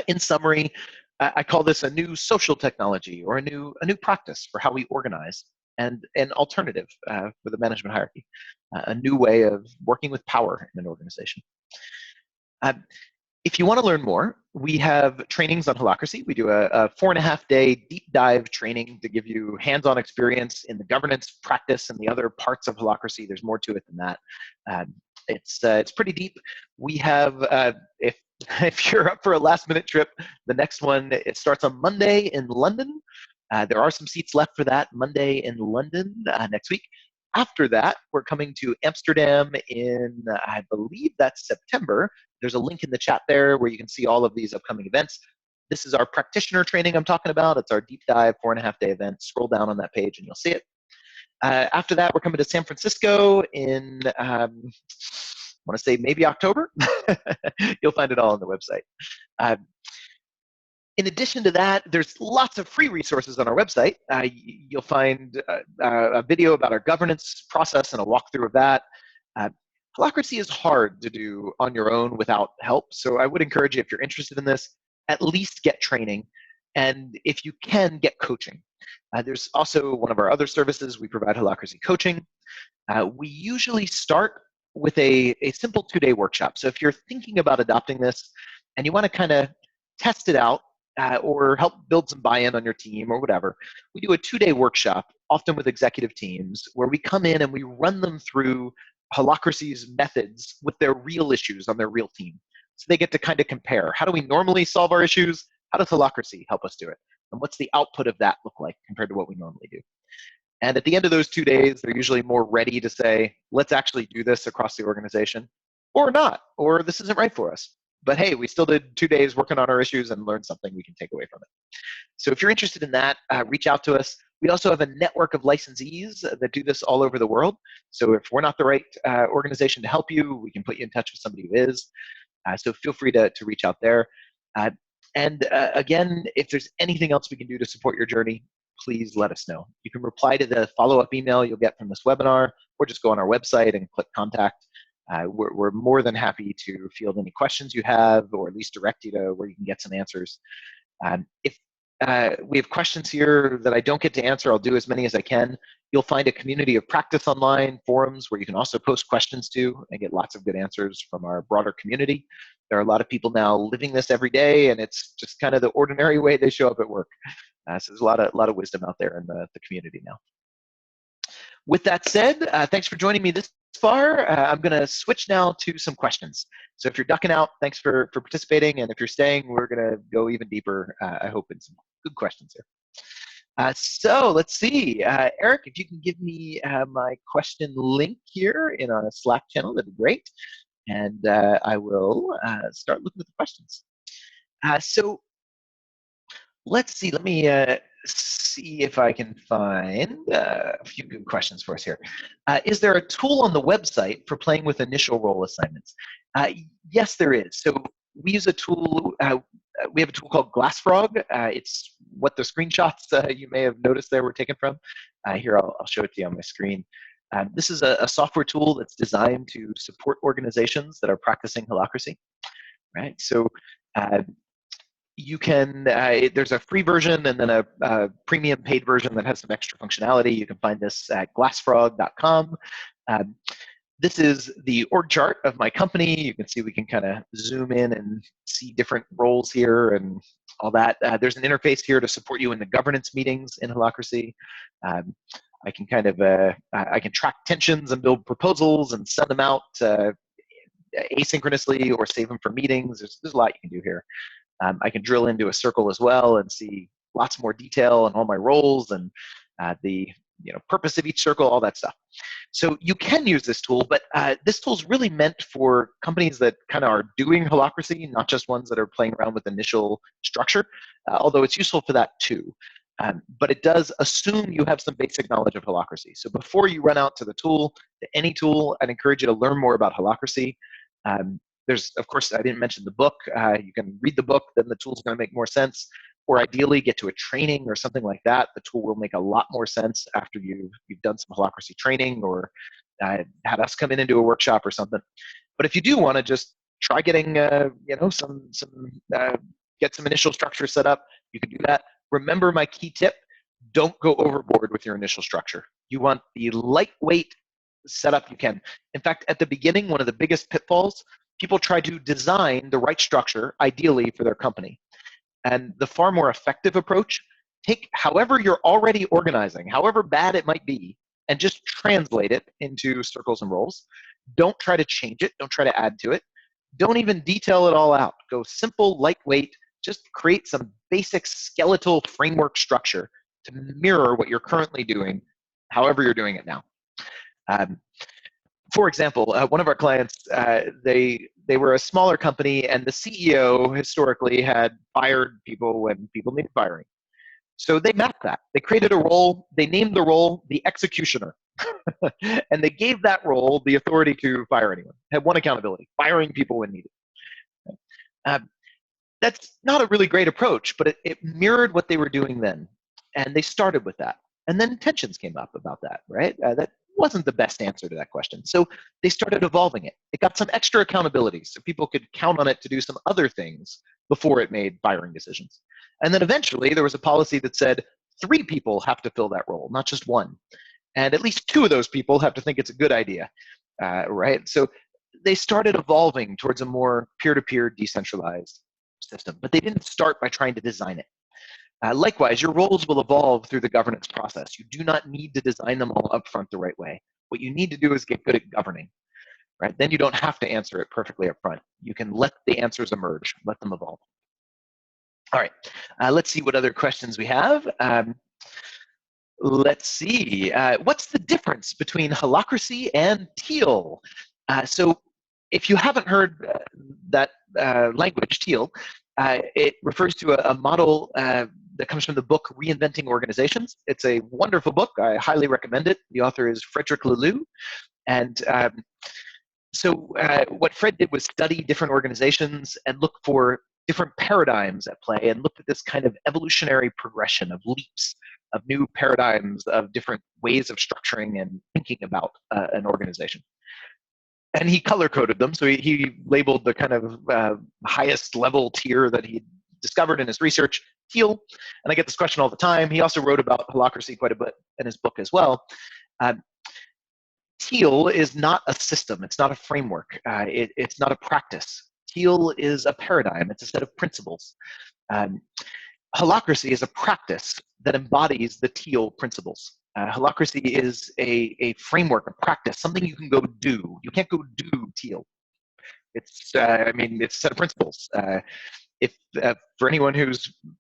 In summary, I call this a new social technology or a new practice for how we organize, and an alternative for the management hierarchy, a new way of working with power in an organization. If you want to learn more, we have trainings on Holacracy. We do a 4.5-day deep dive training to give you hands-on experience in the governance practice and the other parts of Holacracy. There's more to it than that. It's pretty deep. We have, if you're up for a last-minute trip, the next one, it starts on Monday in London. There are some seats left for that Monday in London next week. After that, we're coming to Amsterdam in, I believe that's September. There's a link in the chat there where you can see all of these upcoming events. This is our practitioner training I'm talking about. It's our deep dive 4.5-day event. Scroll down on that page and you'll see it. After that, we're coming to San Francisco in, I want to say maybe October. You'll find it all on the website. In addition to that, there's lots of free resources on our website. You'll find a video about our governance process and a walkthrough of that. Holacracy is hard to do on your own without help, so I would encourage you, if you're interested in this, at least get training, and if you can, get coaching. There's also one of our other services. We provide Holacracy coaching. We usually start with a simple 2-day workshop. So if you're thinking about adopting this and you want to kind of test it out, or help build some buy-in on your team or whatever, we do a 2-day workshop, often with executive teams, where we come in and we run them through Holacracy's methods with their real issues on their real team. So they get to kind of compare. How do we normally solve our issues? How does Holacracy help us do it? And what's the output of that look like compared to what we normally do? And at the end of those 2 days, they're usually more ready to say, let's actually do this across the organization, or not, or this isn't right for us. But hey, we still did 2 days working on our issues and learned something we can take away from it. So if you're interested in that, reach out to us. We also have a network of licensees that do this all over the world. So if we're not the right organization to help you, we can put you in touch with somebody who is. So feel free to reach out there. Again, if there's anything else we can do to support your journey, please let us know. You can reply to the follow-up email you'll get from this webinar, or just go on our website and click contact. We're more than happy to field any questions you have, or at least direct you to where you can get some answers. If we have questions here that I don't get to answer, I'll do as many as I can. You'll find a community of practice online, forums where you can also post questions to and get lots of good answers from our broader community. There are a lot of people now living this every day, and it's just kind of the ordinary way they show up at work. So there's a lot of wisdom out there in the community now. With that said, thanks for joining me this far. I'm going to switch now to some questions. So if you're ducking out, thanks for participating. And if you're staying, we're going to go even deeper, I hope, in some good questions here. So let's see. Eric, if you can give me my question link here in our Slack channel, that'd be great. And I will start looking at the questions. So let's see. Let me see if I can find a few good questions for us here. Is there a tool on the website for playing with initial role assignments? Yes, there is. So we use a tool. We have a tool called GlassFrog. It's what the screenshots you may have noticed there were taken from. Here, I'll show it to you on my screen. This is a software tool that's designed to support organizations that are practicing Holacracy. Right? So you can, there's a free version and then a premium paid version that has some extra functionality. You can find this at glassfrog.com. This is the org chart of my company. You can see we can kind of zoom in and see different roles here and all that. There's an interface here to support you in the governance meetings in Holacracy. I can kind of, I can track tensions and build proposals and send them out asynchronously or save them for meetings. There's a lot you can do here. I can drill into a circle as well and see lots more detail on all my roles and the purpose of each circle, all that stuff. So you can use this tool, but this tool is really meant for companies that kind of are doing Holacracy, not just ones that are playing around with initial structure, although it's useful for that too. But it does assume you have some basic knowledge of Holacracy. So before you run out to the tool, to any tool, I'd encourage you to learn more about Holacracy. There's, of course, I didn't mention the book. You can read the book, then the tool's going to make more sense. Or ideally, get to a training or something like that. The tool will make a lot more sense after you've done some Holacracy training or had us come in and do a workshop or something. But if you do want to just try getting, get some initial structure set up, you can do that. Remember my key tip: don't go overboard with your initial structure. You want the lightweight setup you can. In fact, at the beginning, one of the biggest pitfalls, people try to design the right structure, ideally for their company. And the far more effective approach, take however you're already organizing, however bad it might be, and just translate it into circles and roles. Don't try to change it. Don't try to add to it. Don't even detail it all out. Go simple, lightweight. Just create some basic skeletal framework structure to mirror what you're currently doing, however you're doing it now. For example, one of our clients, they were a smaller company, and the CEO historically had fired people when people needed firing. So they mapped that. They created a role. They named the role the executioner. And they gave that role the authority to fire anyone. Had one accountability: firing people when needed. That's not a really great approach, but it mirrored what they were doing then. And they started with that. And then tensions came up about that, right? That wasn't the best answer to that question. So they started evolving it. It got some extra accountability so people could count on it to do some other things before it made firing decisions. And then eventually there was a policy that said 3 people have to fill that role, not just 1. And at least 2 of those people have to think it's a good idea, right? So they started evolving towards a more peer-to-peer decentralized system, but they didn't start by trying to design it. Likewise, your roles will evolve through the governance process. You do not need to design them all up front the right way. What you need to do is get good at governing, right? Then you don't have to answer it perfectly up front. You can let the answers emerge, let them evolve. All right, let's see what other questions we have. Let's see, what's the difference between Holacracy and Teal? So if you haven't heard that language, Teal, It refers to a model that comes from the book Reinventing Organizations. It's a wonderful book. I highly recommend it. The author is Frederick Laloux. And what Fred did was study different organizations and look for different paradigms at play, and looked at this kind of evolutionary progression of leaps of new paradigms of different ways of structuring and thinking about an organization. And he color-coded them, so he labeled the kind of highest level tier that he discovered in his research teal. And I get this question all the time. He also wrote about holacracy quite a bit in his book as well. Teal is not a system. It's not a framework. It's not a practice. Teal is a paradigm. It's a set of principles. Holacracy is a practice that embodies the teal principles. Holacracy is a framework, a practice, something you can go do. You can't go do teal. It's a set of principles. For anyone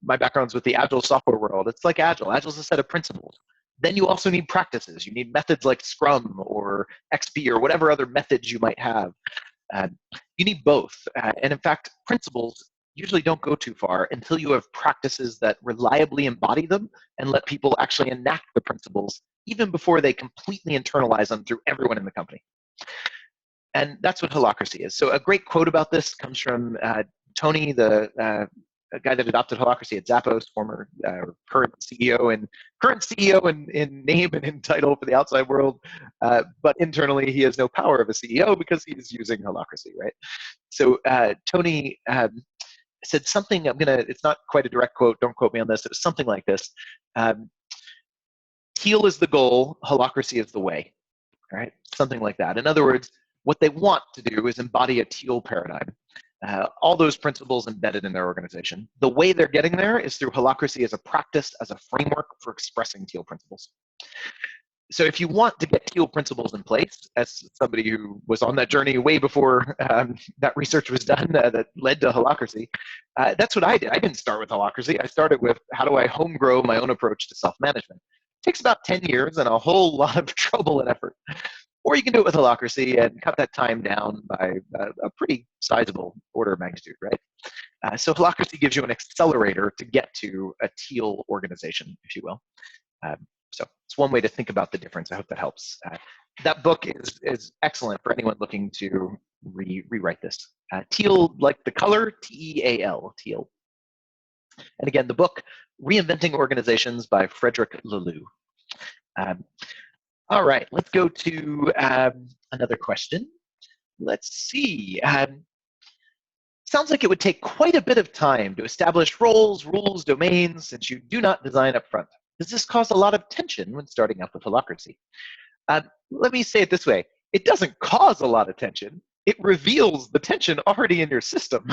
my background's with the agile software world, it's like agile. Agile is a set of principles. Then you also need practices. You need methods like Scrum or XP or whatever other methods you might have. You need both. And in fact, principles usually don't go too far until you have practices that reliably embody them and let people actually enact the principles even before they completely internalize them through everyone in the company. And that's what holacracy is. So a great quote about this comes from Tony, the guy that adopted holacracy at Zappos, former current CEO in name and in title for the outside world, but internally he has no power of a CEO because he's using holacracy, right? So Tony said something. It's not quite a direct quote. Don't quote me on this. It was something like this: teal is the goal, holacracy is the way. All right, something like that. In other words, what they want to do is embody a teal paradigm. All those principles embedded in their organization. The way they're getting there is through holacracy as a practice, as a framework for expressing teal principles. So if you want to get teal principles in place, as somebody who was on that journey way before that research was done that led to holacracy, that's what I did. I didn't start with holacracy. I started with how do I home grow my own approach to self-management. It takes about 10 years and a whole lot of trouble and effort. Or you can do it with holacracy and cut that time down by a pretty sizable order of magnitude, right? So holacracy gives you an accelerator to get to a teal organization, if you will. So it's one way to think about the difference. I hope that helps. That book is excellent for anyone looking to rewrite this. Teal, like the color, T-E-A-L, teal. And again, the book, Reinventing Organizations by Frederick Laloux. All right, let's go to another question. Let's see. Sounds like it would take quite a bit of time to establish roles, rules, domains, since you do not design up front. Does this cause a lot of tension when starting out with holacracy? Let me say it this way. It doesn't cause a lot of tension. It reveals the tension already in your system.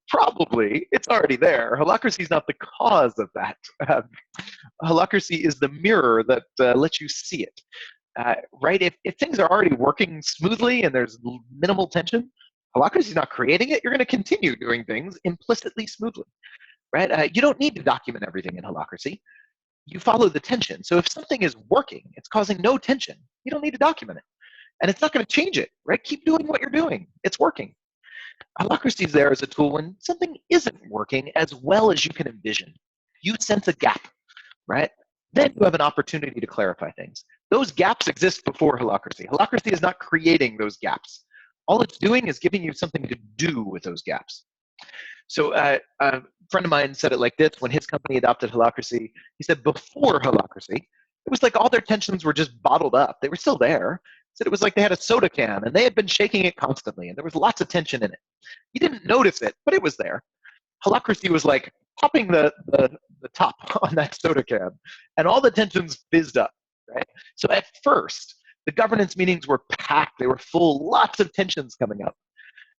Probably, it's already there. Holacracy is not the cause of that. Holacracy is the mirror that lets you see it. Right? If things are already working smoothly and there's minimal tension, holacracy is not creating it. You're going to continue doing things implicitly smoothly. Right? You don't need to document everything in holacracy. You follow the tension. So if something is working, it's causing no tension, you don't need to document it. And it's not going to change it, right? Keep doing what you're doing. It's working. Holacracy is there as a tool when something isn't working as well as you can envision. You sense a gap, right? Then you have an opportunity to clarify things. Those gaps exist before holacracy. Holacracy is not creating those gaps. All it's doing is giving you something to do with those gaps. So a friend of mine said it like this when his company adopted holacracy. He said before holacracy, it was like all their tensions were just bottled up. They were still there. He said it was like they had a soda can and they had been shaking it constantly and there was lots of tension in it. You didn't notice it, but it was there. Holacracy was like popping the top on that soda can and all the tensions fizzed up, right? So at first, the governance meetings were packed. They were full, lots of tensions coming up.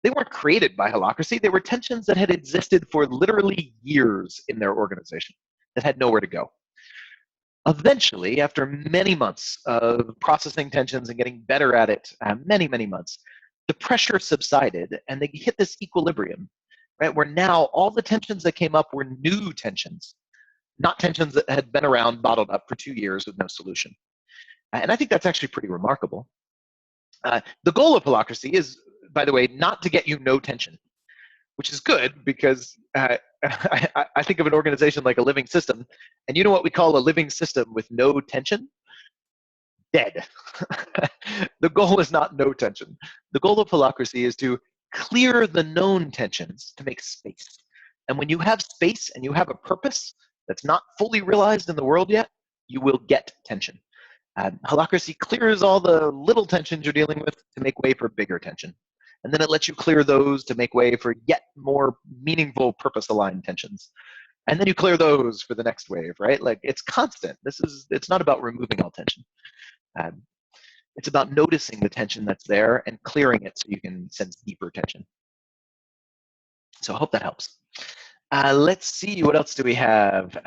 They weren't created by holacracy. They were tensions that had existed for literally years in their organization that had nowhere to go. Eventually, after many months of processing tensions and getting better at it, many months, the pressure subsided and they hit this equilibrium, right? Where now all the tensions that came up were new tensions, not tensions that had been around bottled up for 2 years with no solution. And I think that's actually pretty remarkable. The goal of holacracy is, by the way, not to get you no tension. which is good because I think of an organization like a living system. And you know what we call a living system with no tension? Dead. The goal is not no tension. The goal of holacracy is to clear the known tensions to make space. And when you have space and you have a purpose that's not fully realized in the world yet, you will get tension. Holacracy clears all the little tensions you're dealing with to make way for bigger tension. And then it lets you clear those to make way for yet more meaningful purpose-aligned tensions. And then you clear those for the next wave, right? Like it's constant. It's not about removing all tension. Um, it's about noticing the tension that's there and clearing it so you can sense deeper tension. So I hope that helps. Let's see, what else do we have?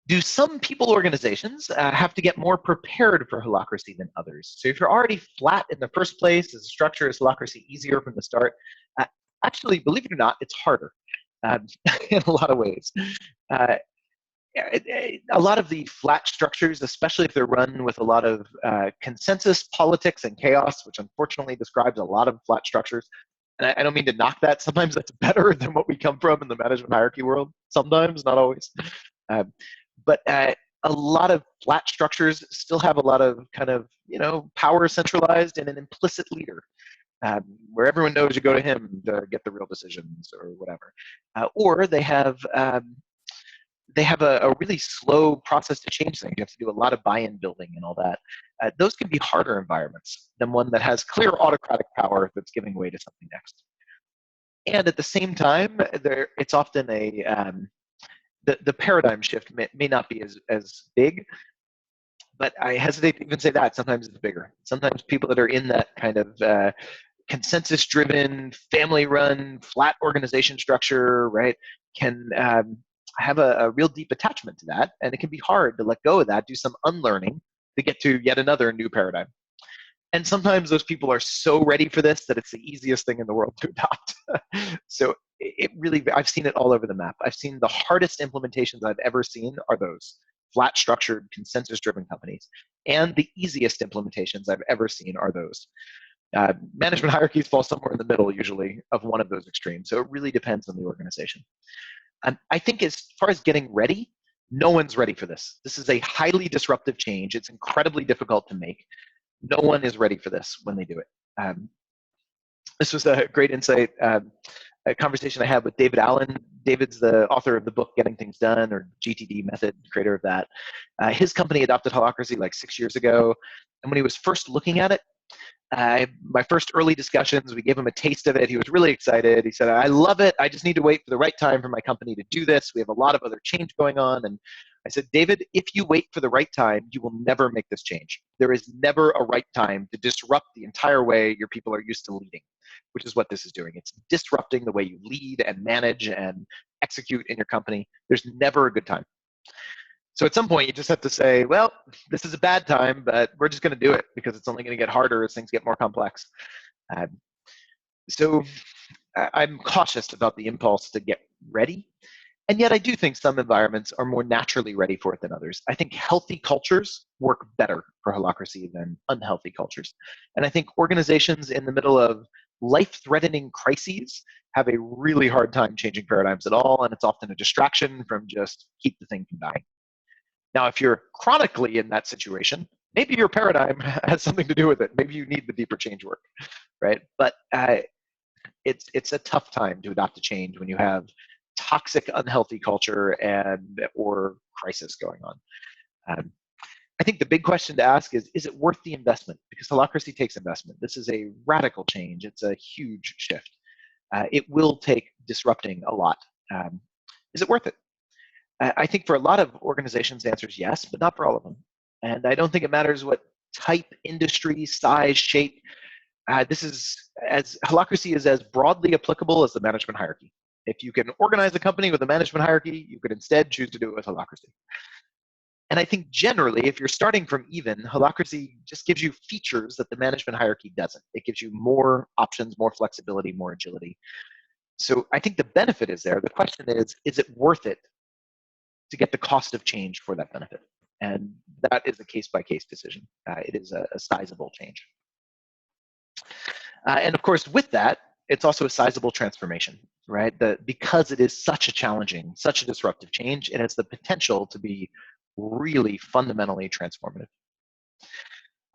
Do some people organizations have to get more prepared for holacracy than others? So if you're already flat in the first place, is the structure is holacracy easier from the start? Actually, believe it or not, it's harder in a lot of ways. A lot of the flat structures, especially if they're run with a lot of consensus, politics, and chaos, which unfortunately describes a lot of flat structures. And I don't mean to knock that. Sometimes that's better than what we come from in the management hierarchy world. Sometimes, not always. But a lot of flat structures still have a lot of kind of, power centralized in an implicit leader. Where everyone knows you go to him to get the real decisions or whatever. Or they have a really slow process to change things. You have to do a lot of buy-in building and all that. Those can be harder environments than one that has clear autocratic power that's giving way to something next. And at the same time, it's often the paradigm shift may not be as big, but I hesitate to even say that. Sometimes it's bigger. Sometimes people that are in that kind of consensus-driven, family-run, flat organization structure, right, can have a real deep attachment to that, and it can be hard to let go of that, do some unlearning to get to yet another new paradigm. And sometimes those people are so ready for this that it's the easiest thing in the world to adopt. So it really, I've seen it all over the map. I've seen the hardest implementations I've ever seen are those flat structured, consensus-driven companies. And the easiest implementations I've ever seen are those. Management hierarchies fall somewhere in the middle, usually, of one of those extremes. So it really depends on the organization. I think as far as getting ready, no one's ready for this. This is a highly disruptive change. It's incredibly difficult to make. No one is ready for this when they do it. This was a great insight, a conversation I had with David Allen. David's the author of the book Getting Things Done, or GTD Method, creator of that. His company adopted holacracy like 6 years ago. And when he was first looking at it, my first early discussions, we gave him a taste of it. He was really excited. He said, I love it. I just need to wait for the right time for my company to do this. We have a lot of other change going on. And I said, David, if you wait for the right time, you will never make this change. There is never a right time to disrupt the entire way your people are used to leading, which is what this is doing. It's disrupting the way you lead and manage and execute in your company. There's never a good time. So at some point, you just have to say, well, this is a bad time, but we're just going to do it because it's only going to get harder as things get more complex. So I'm cautious about the impulse to get ready. And yet I do think some environments are more naturally ready for it than others. I think healthy cultures work better for holacracy than unhealthy cultures. And I think organizations in the middle of life-threatening crises have a really hard time changing paradigms at all, and it's often a distraction from just keep the thing from dying. Now, if you're chronically in that situation, maybe your paradigm has something to do with it. Maybe you need the deeper change work, right? But it's a tough time to adopt a change when you have toxic, unhealthy culture or crisis going on. I think the big question to ask is it worth the investment? Because holacracy takes investment. This is a radical change. It's a huge shift. It will take disrupting a lot. Is it worth it? I think for a lot of organizations, the answer is yes, but not for all of them. And I don't think it matters what type, industry, size, shape. Holacracy is as broadly applicable as the management hierarchy. If you can organize a company with a management hierarchy, you could instead choose to do it with holacracy. And I think generally, if you're starting from even, holacracy just gives you features that the management hierarchy doesn't. It gives you more options, more flexibility, more agility. So I think the benefit is there. The question is it worth it to get the cost of change for that benefit? And that is a case-by-case decision. It is a sizable change. And of course, with that, it's also a sizable transformation, right? Because it is such a challenging, such a disruptive change, it has the potential to be really fundamentally transformative.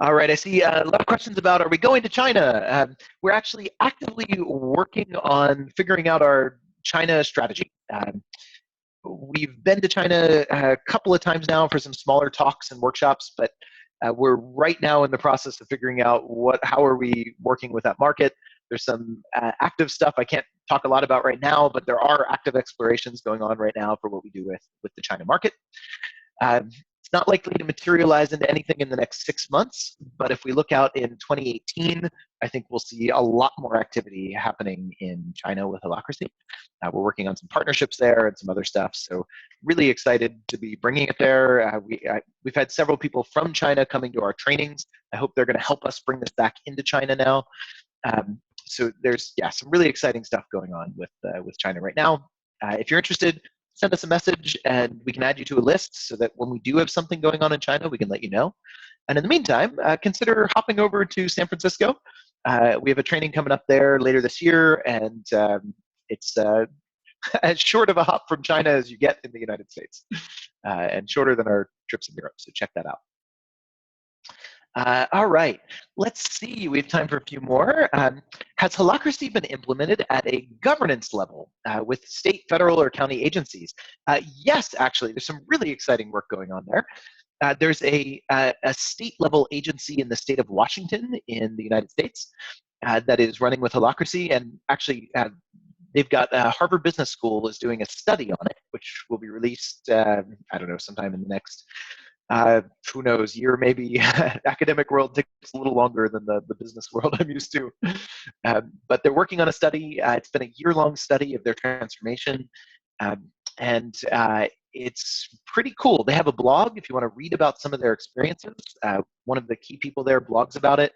All right, I see a lot of questions about, are we going to China? We're actually actively working on figuring out our China strategy. We've been to China a couple of times now for some smaller talks and workshops, but we're right now in the process of figuring out how are we working with that market. There's some active stuff I can't talk a lot about right now, but there are active explorations going on right now for what we do with the China market. It's not likely to materialize into anything in the next 6 months, but if we look out in 2018, I think we'll see a lot more activity happening in China with Holacracy. We're working on some partnerships there and some other stuff, so really excited to be bringing it there. We've had several people from China coming to our trainings. I hope they're going to help us bring this back into China now. So there's some really exciting stuff going on with China right now. If you're interested, send us a message and we can add you to a list so that when we do have something going on in China, we can let you know. And in the meantime, consider hopping over to San Francisco. We have a training coming up there later this year, and it's as short of a hop from China as you get in the United States, and shorter than our trips in Europe, so check that out. All right, let's see. We have time for a few more. Has Holacracy been implemented at a governance level with state, federal, or county agencies? Yes, actually, there's some really exciting work going on there. There's a state-level agency in the state of Washington in the United States that is running with Holacracy, and actually they've got Harvard Business School is doing a study on it, which will be released, I don't know, sometime in the next who knows, year maybe. Academic world takes a little longer than the business world I'm used to. But they're working on a study. It's been a year-long study of their transformation. And it's pretty cool. They have a blog if you want to read about some of their experiences. One of the key people there blogs about it.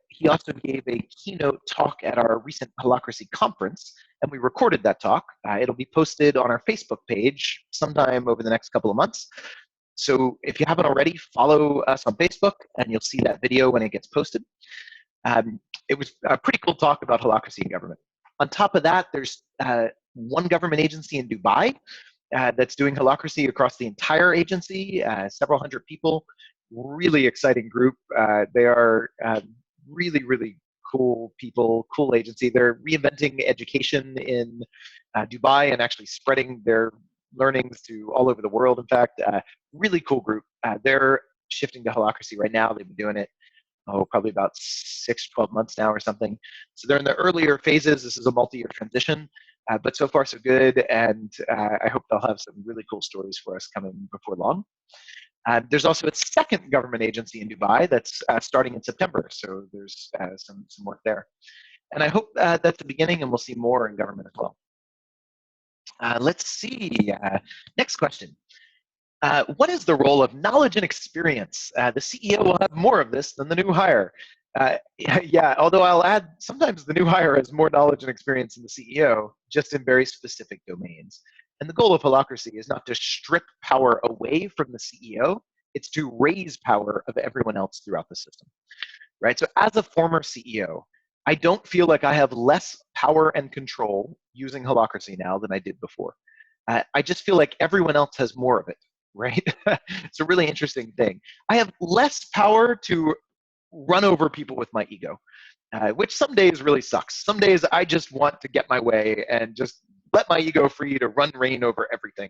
He also gave a keynote talk at our recent Holacracy conference, and we recorded that talk. It'll be posted on our Facebook page sometime over the next couple of months. So if you haven't already, follow us on Facebook, and you'll see that video when it gets posted. It was a pretty cool talk about Holacracy and government. On top of that, there's one government agency in Dubai that's doing Holacracy across the entire agency, several hundred people. Really exciting group. They are really, really cool people, cool agency. They're reinventing education in Dubai and actually spreading their learnings to all over the world. In fact, really cool group. They're shifting to Holacracy right now. They've been doing it, probably about 6, 12 months now or something. So they're in the earlier phases. This is a multi-year transition, but so far so good. And I hope they'll have some really cool stories for us coming before long. There's also a second government agency in Dubai that's starting in September. So there's some work there. And I hope that's the beginning, and we'll see more in government as well. Let's see. Next question. What is the role of knowledge and experience? The CEO will have more of this than the new hire. Yeah, although I'll add, sometimes the new hire has more knowledge and experience than the CEO, just in very specific domains. And the goal of Holacracy is not to strip power away from the CEO, it's to raise power of everyone else throughout the system, right? So as a former CEO, I don't feel like I have less power and control using Holacracy now than I did before. I just feel like everyone else has more of it, right? It's a really interesting thing. I have less power to run over people with my ego, which some days really sucks. Some days I just want to get my way and just let my ego free to run reign over everything.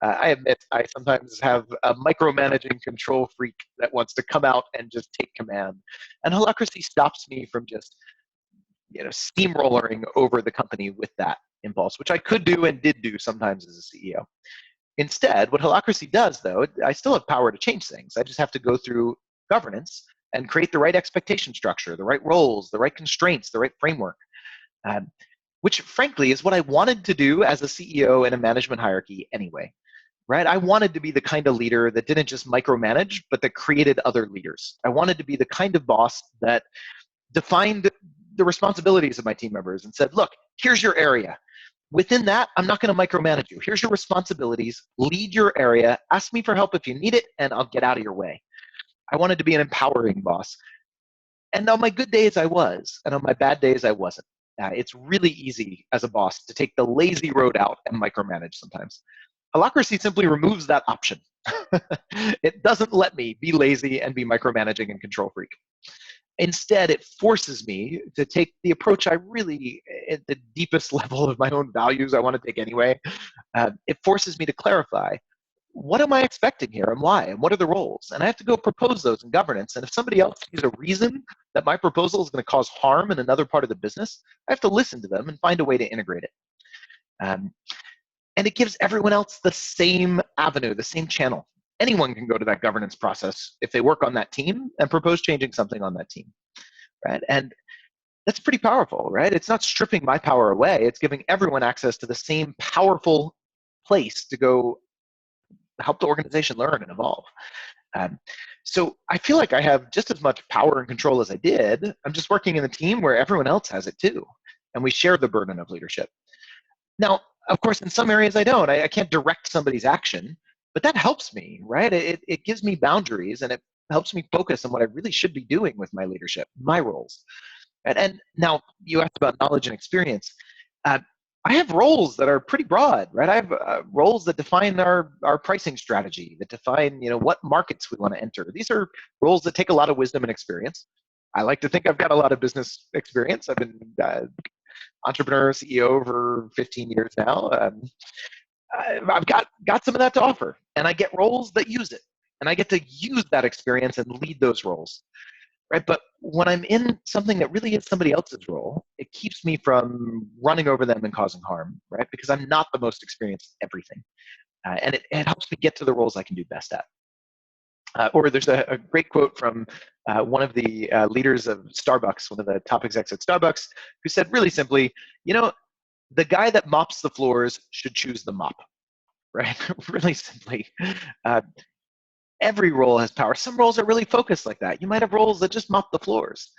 I admit I sometimes have a micromanaging control freak that wants to come out and just take command. And Holacracy stops me from just steamrolling over the company with that impulse, which I could do and did do sometimes as a CEO. Instead, what Holacracy does, though, I still have power to change things. I just have to go through governance and create the right expectation structure, the right roles, the right constraints, the right framework, which frankly is what I wanted to do as a CEO in a management hierarchy anyway, right? I wanted to be the kind of leader that didn't just micromanage, but that created other leaders. I wanted to be the kind of boss that defined the responsibilities of my team members and said, look, here's your area. Within that, I'm not going to micromanage you. Here's your responsibilities. Lead your area. Ask me for help if you need it, and I'll get out of your way. I wanted to be an empowering boss. And on my good days, I was. And on my bad days, I wasn't. It's really easy as a boss to take the lazy road out and micromanage sometimes. Holacracy simply removes that option. It doesn't let me be lazy and be micromanaging and control freak. Instead, it forces me to take the approach I really, at the deepest level of my own values, I want to take anyway. It forces me to clarify, what am I expecting here and why? And what are the roles? And I have to go propose those in governance. And if somebody else sees a reason that my proposal is going to cause harm in another part of the business, I have to listen to them and find a way to integrate it. And it gives everyone else the same avenue, the same channel. Anyone can go to that governance process if they work on that team and propose changing something on that team, right? And that's pretty powerful, right? It's not stripping my power away. It's giving everyone access to the same powerful place to go help the organization learn and evolve. So I feel like I have just as much power and control as I did. I'm just working in a team where everyone else has it too, and we share the burden of leadership. Now, of course, in some areas I don't. I can't direct somebody's action, but that helps me, right? It gives me boundaries, and it helps me focus on what I really should be doing with my leadership, my roles. And now you asked about knowledge and experience. I have roles that are pretty broad, right? I have roles that define our pricing strategy, that define what markets we want to enter. These are roles that take a lot of wisdom and experience. I like to think I've got a lot of business experience. I've been entrepreneur, CEO for 15 years now. I've got some of that to offer, and I get roles that use it, and I get to use that experience and lead those roles. Right? But when I'm in something that really is somebody else's role, it keeps me from running over them and causing harm, right? Because I'm not the most experienced at everything. And it helps me get to the roles I can do best at. Or there's a great quote from one of the leaders of Starbucks, one of the top execs at Starbucks, who said really simply, the guy that mops the floors should choose the mop, right? Really simply. Every role has power. Some roles are really focused like that. You might have roles that just mop the floors,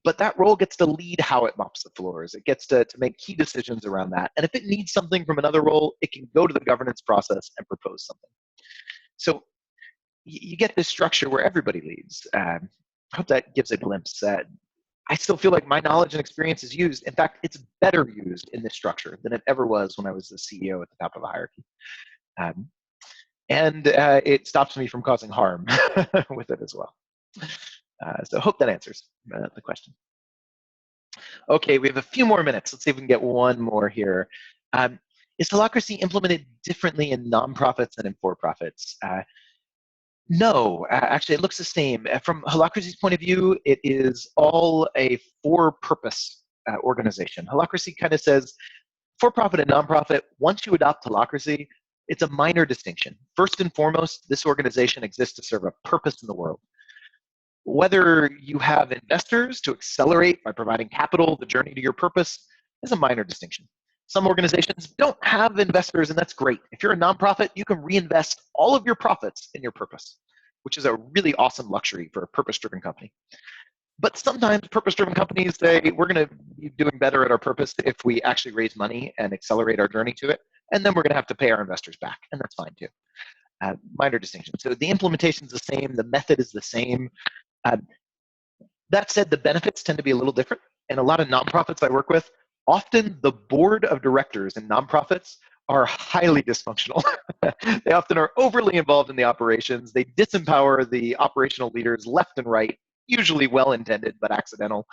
but that role gets to lead how it mops the floors. It gets to make key decisions around that. And if it needs something from another role, it can go to the governance process and propose something. So you get this structure where everybody leads. I hope that gives a glimpse. I still feel like my knowledge and experience is used. In fact, it's better used in this structure than it ever was when I was the CEO at the top of the hierarchy. And it stops me from causing harm with it as well. So I hope that answers the question. Okay, we have a few more minutes. Let's see if we can get one more here. Is Holacracy implemented differently in nonprofits than in for-profits? No, actually, it looks the same. From Holacracy's point of view, it is all a for-purpose organization. Holacracy kind of says, for-profit and nonprofit, once you adopt Holacracy, it's a minor distinction. First and foremost, this organization exists to serve a purpose in the world. Whether you have investors to accelerate by providing capital the journey to your purpose is a minor distinction. Some organizations don't have investors, and that's great. If you're a nonprofit, you can reinvest all of your profits in your purpose, which is a really awesome luxury for a purpose-driven company. But sometimes purpose-driven companies say, we're going to be doing better at our purpose if we actually raise money and accelerate our journey to it, and then we're going to have to pay our investors back, and that's fine too. Minor distinction. So the implementation is the same, the method is the same. That said, the benefits tend to be a little different. And a lot of nonprofits I work with, often the board of directors in nonprofits are highly dysfunctional. They often are overly involved in the operations. They disempower the operational leaders left and right, usually well-intended but accidental.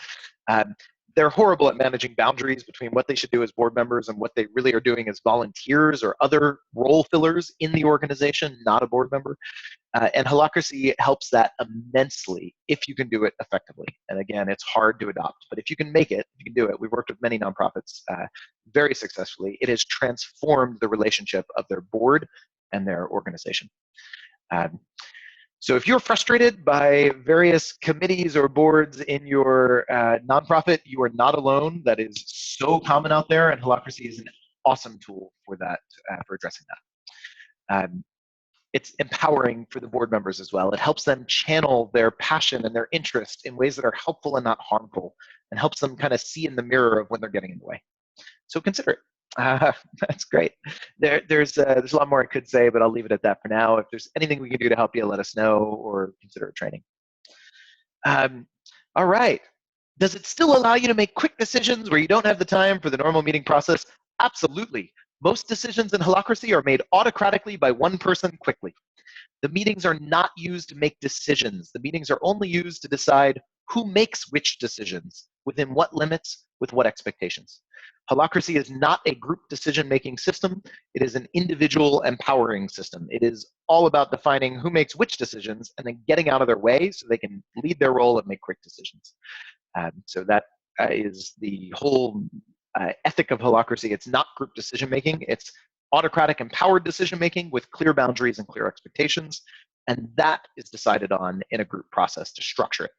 They're horrible at managing boundaries between what they should do as board members and what they really are doing as volunteers or other role fillers in the organization, not a board member. And Holacracy helps that immensely if you can do it effectively. And again, it's hard to adopt, but if you can make it, you can do it. We've worked with many nonprofits very successfully. It has transformed the relationship of their board and their organization. So if you're frustrated by various committees or boards in your nonprofit, you are not alone. That is so common out there, and Holacracy is an awesome tool for that, for addressing that. It's empowering for the board members as well. It helps them channel their passion and their interest in ways that are helpful and not harmful, and helps them kind of see in the mirror of when they're getting in the way. So consider it. That's great. There's a lot more I could say, but I'll leave it at that for now. If there's anything we can do to help you, let us know or consider a training. All right. Does it still allow you to make quick decisions where you don't have the time for the normal meeting process? Absolutely. Most decisions in Holacracy are made autocratically by one person quickly. The meetings are not used to make decisions. The meetings are only used to decide who makes which decisions, within what limits, with what expectations. Holacracy is not a group decision-making system. It is an individual empowering system. It is all about defining who makes which decisions and then getting out of their way so they can lead their role and make quick decisions. So that is the whole ethic of Holacracy. It's not group decision-making. It's autocratic, empowered decision-making with clear boundaries and clear expectations. And that is decided on in a group process to structure it.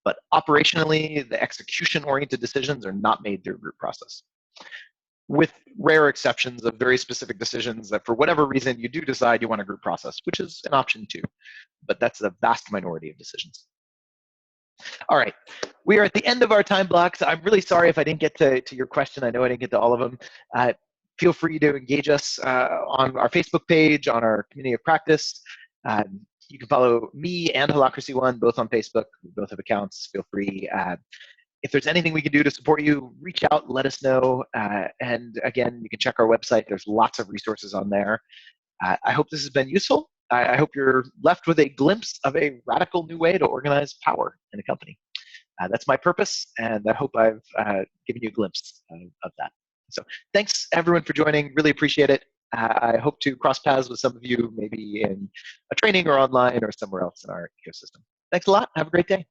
But operationally, the execution-oriented decisions are not made through a group process, with rare exceptions of very specific decisions that for whatever reason you do decide you want a group process, which is an option too. But that's the vast minority of decisions. All right, we are at the end of our time blocks. I'm really sorry if I didn't get to your question. I know I didn't get to all of them. Feel free to engage us on our Facebook page, on our community of practice. You can follow me and Holacracy One, both on Facebook. We both have accounts. Feel free. If there's anything we can do to support you, reach out, let us know. And again, you can check our website. There's lots of resources on there. I hope this has been useful. I hope you're left with a glimpse of a radical new way to organize power in a company. That's my purpose, and I hope I've given you a glimpse of that. So thanks, everyone, for joining. Really appreciate it. I hope to cross paths with some of you, maybe in a training or online or somewhere else in our ecosystem. Thanks a lot. Have a great day.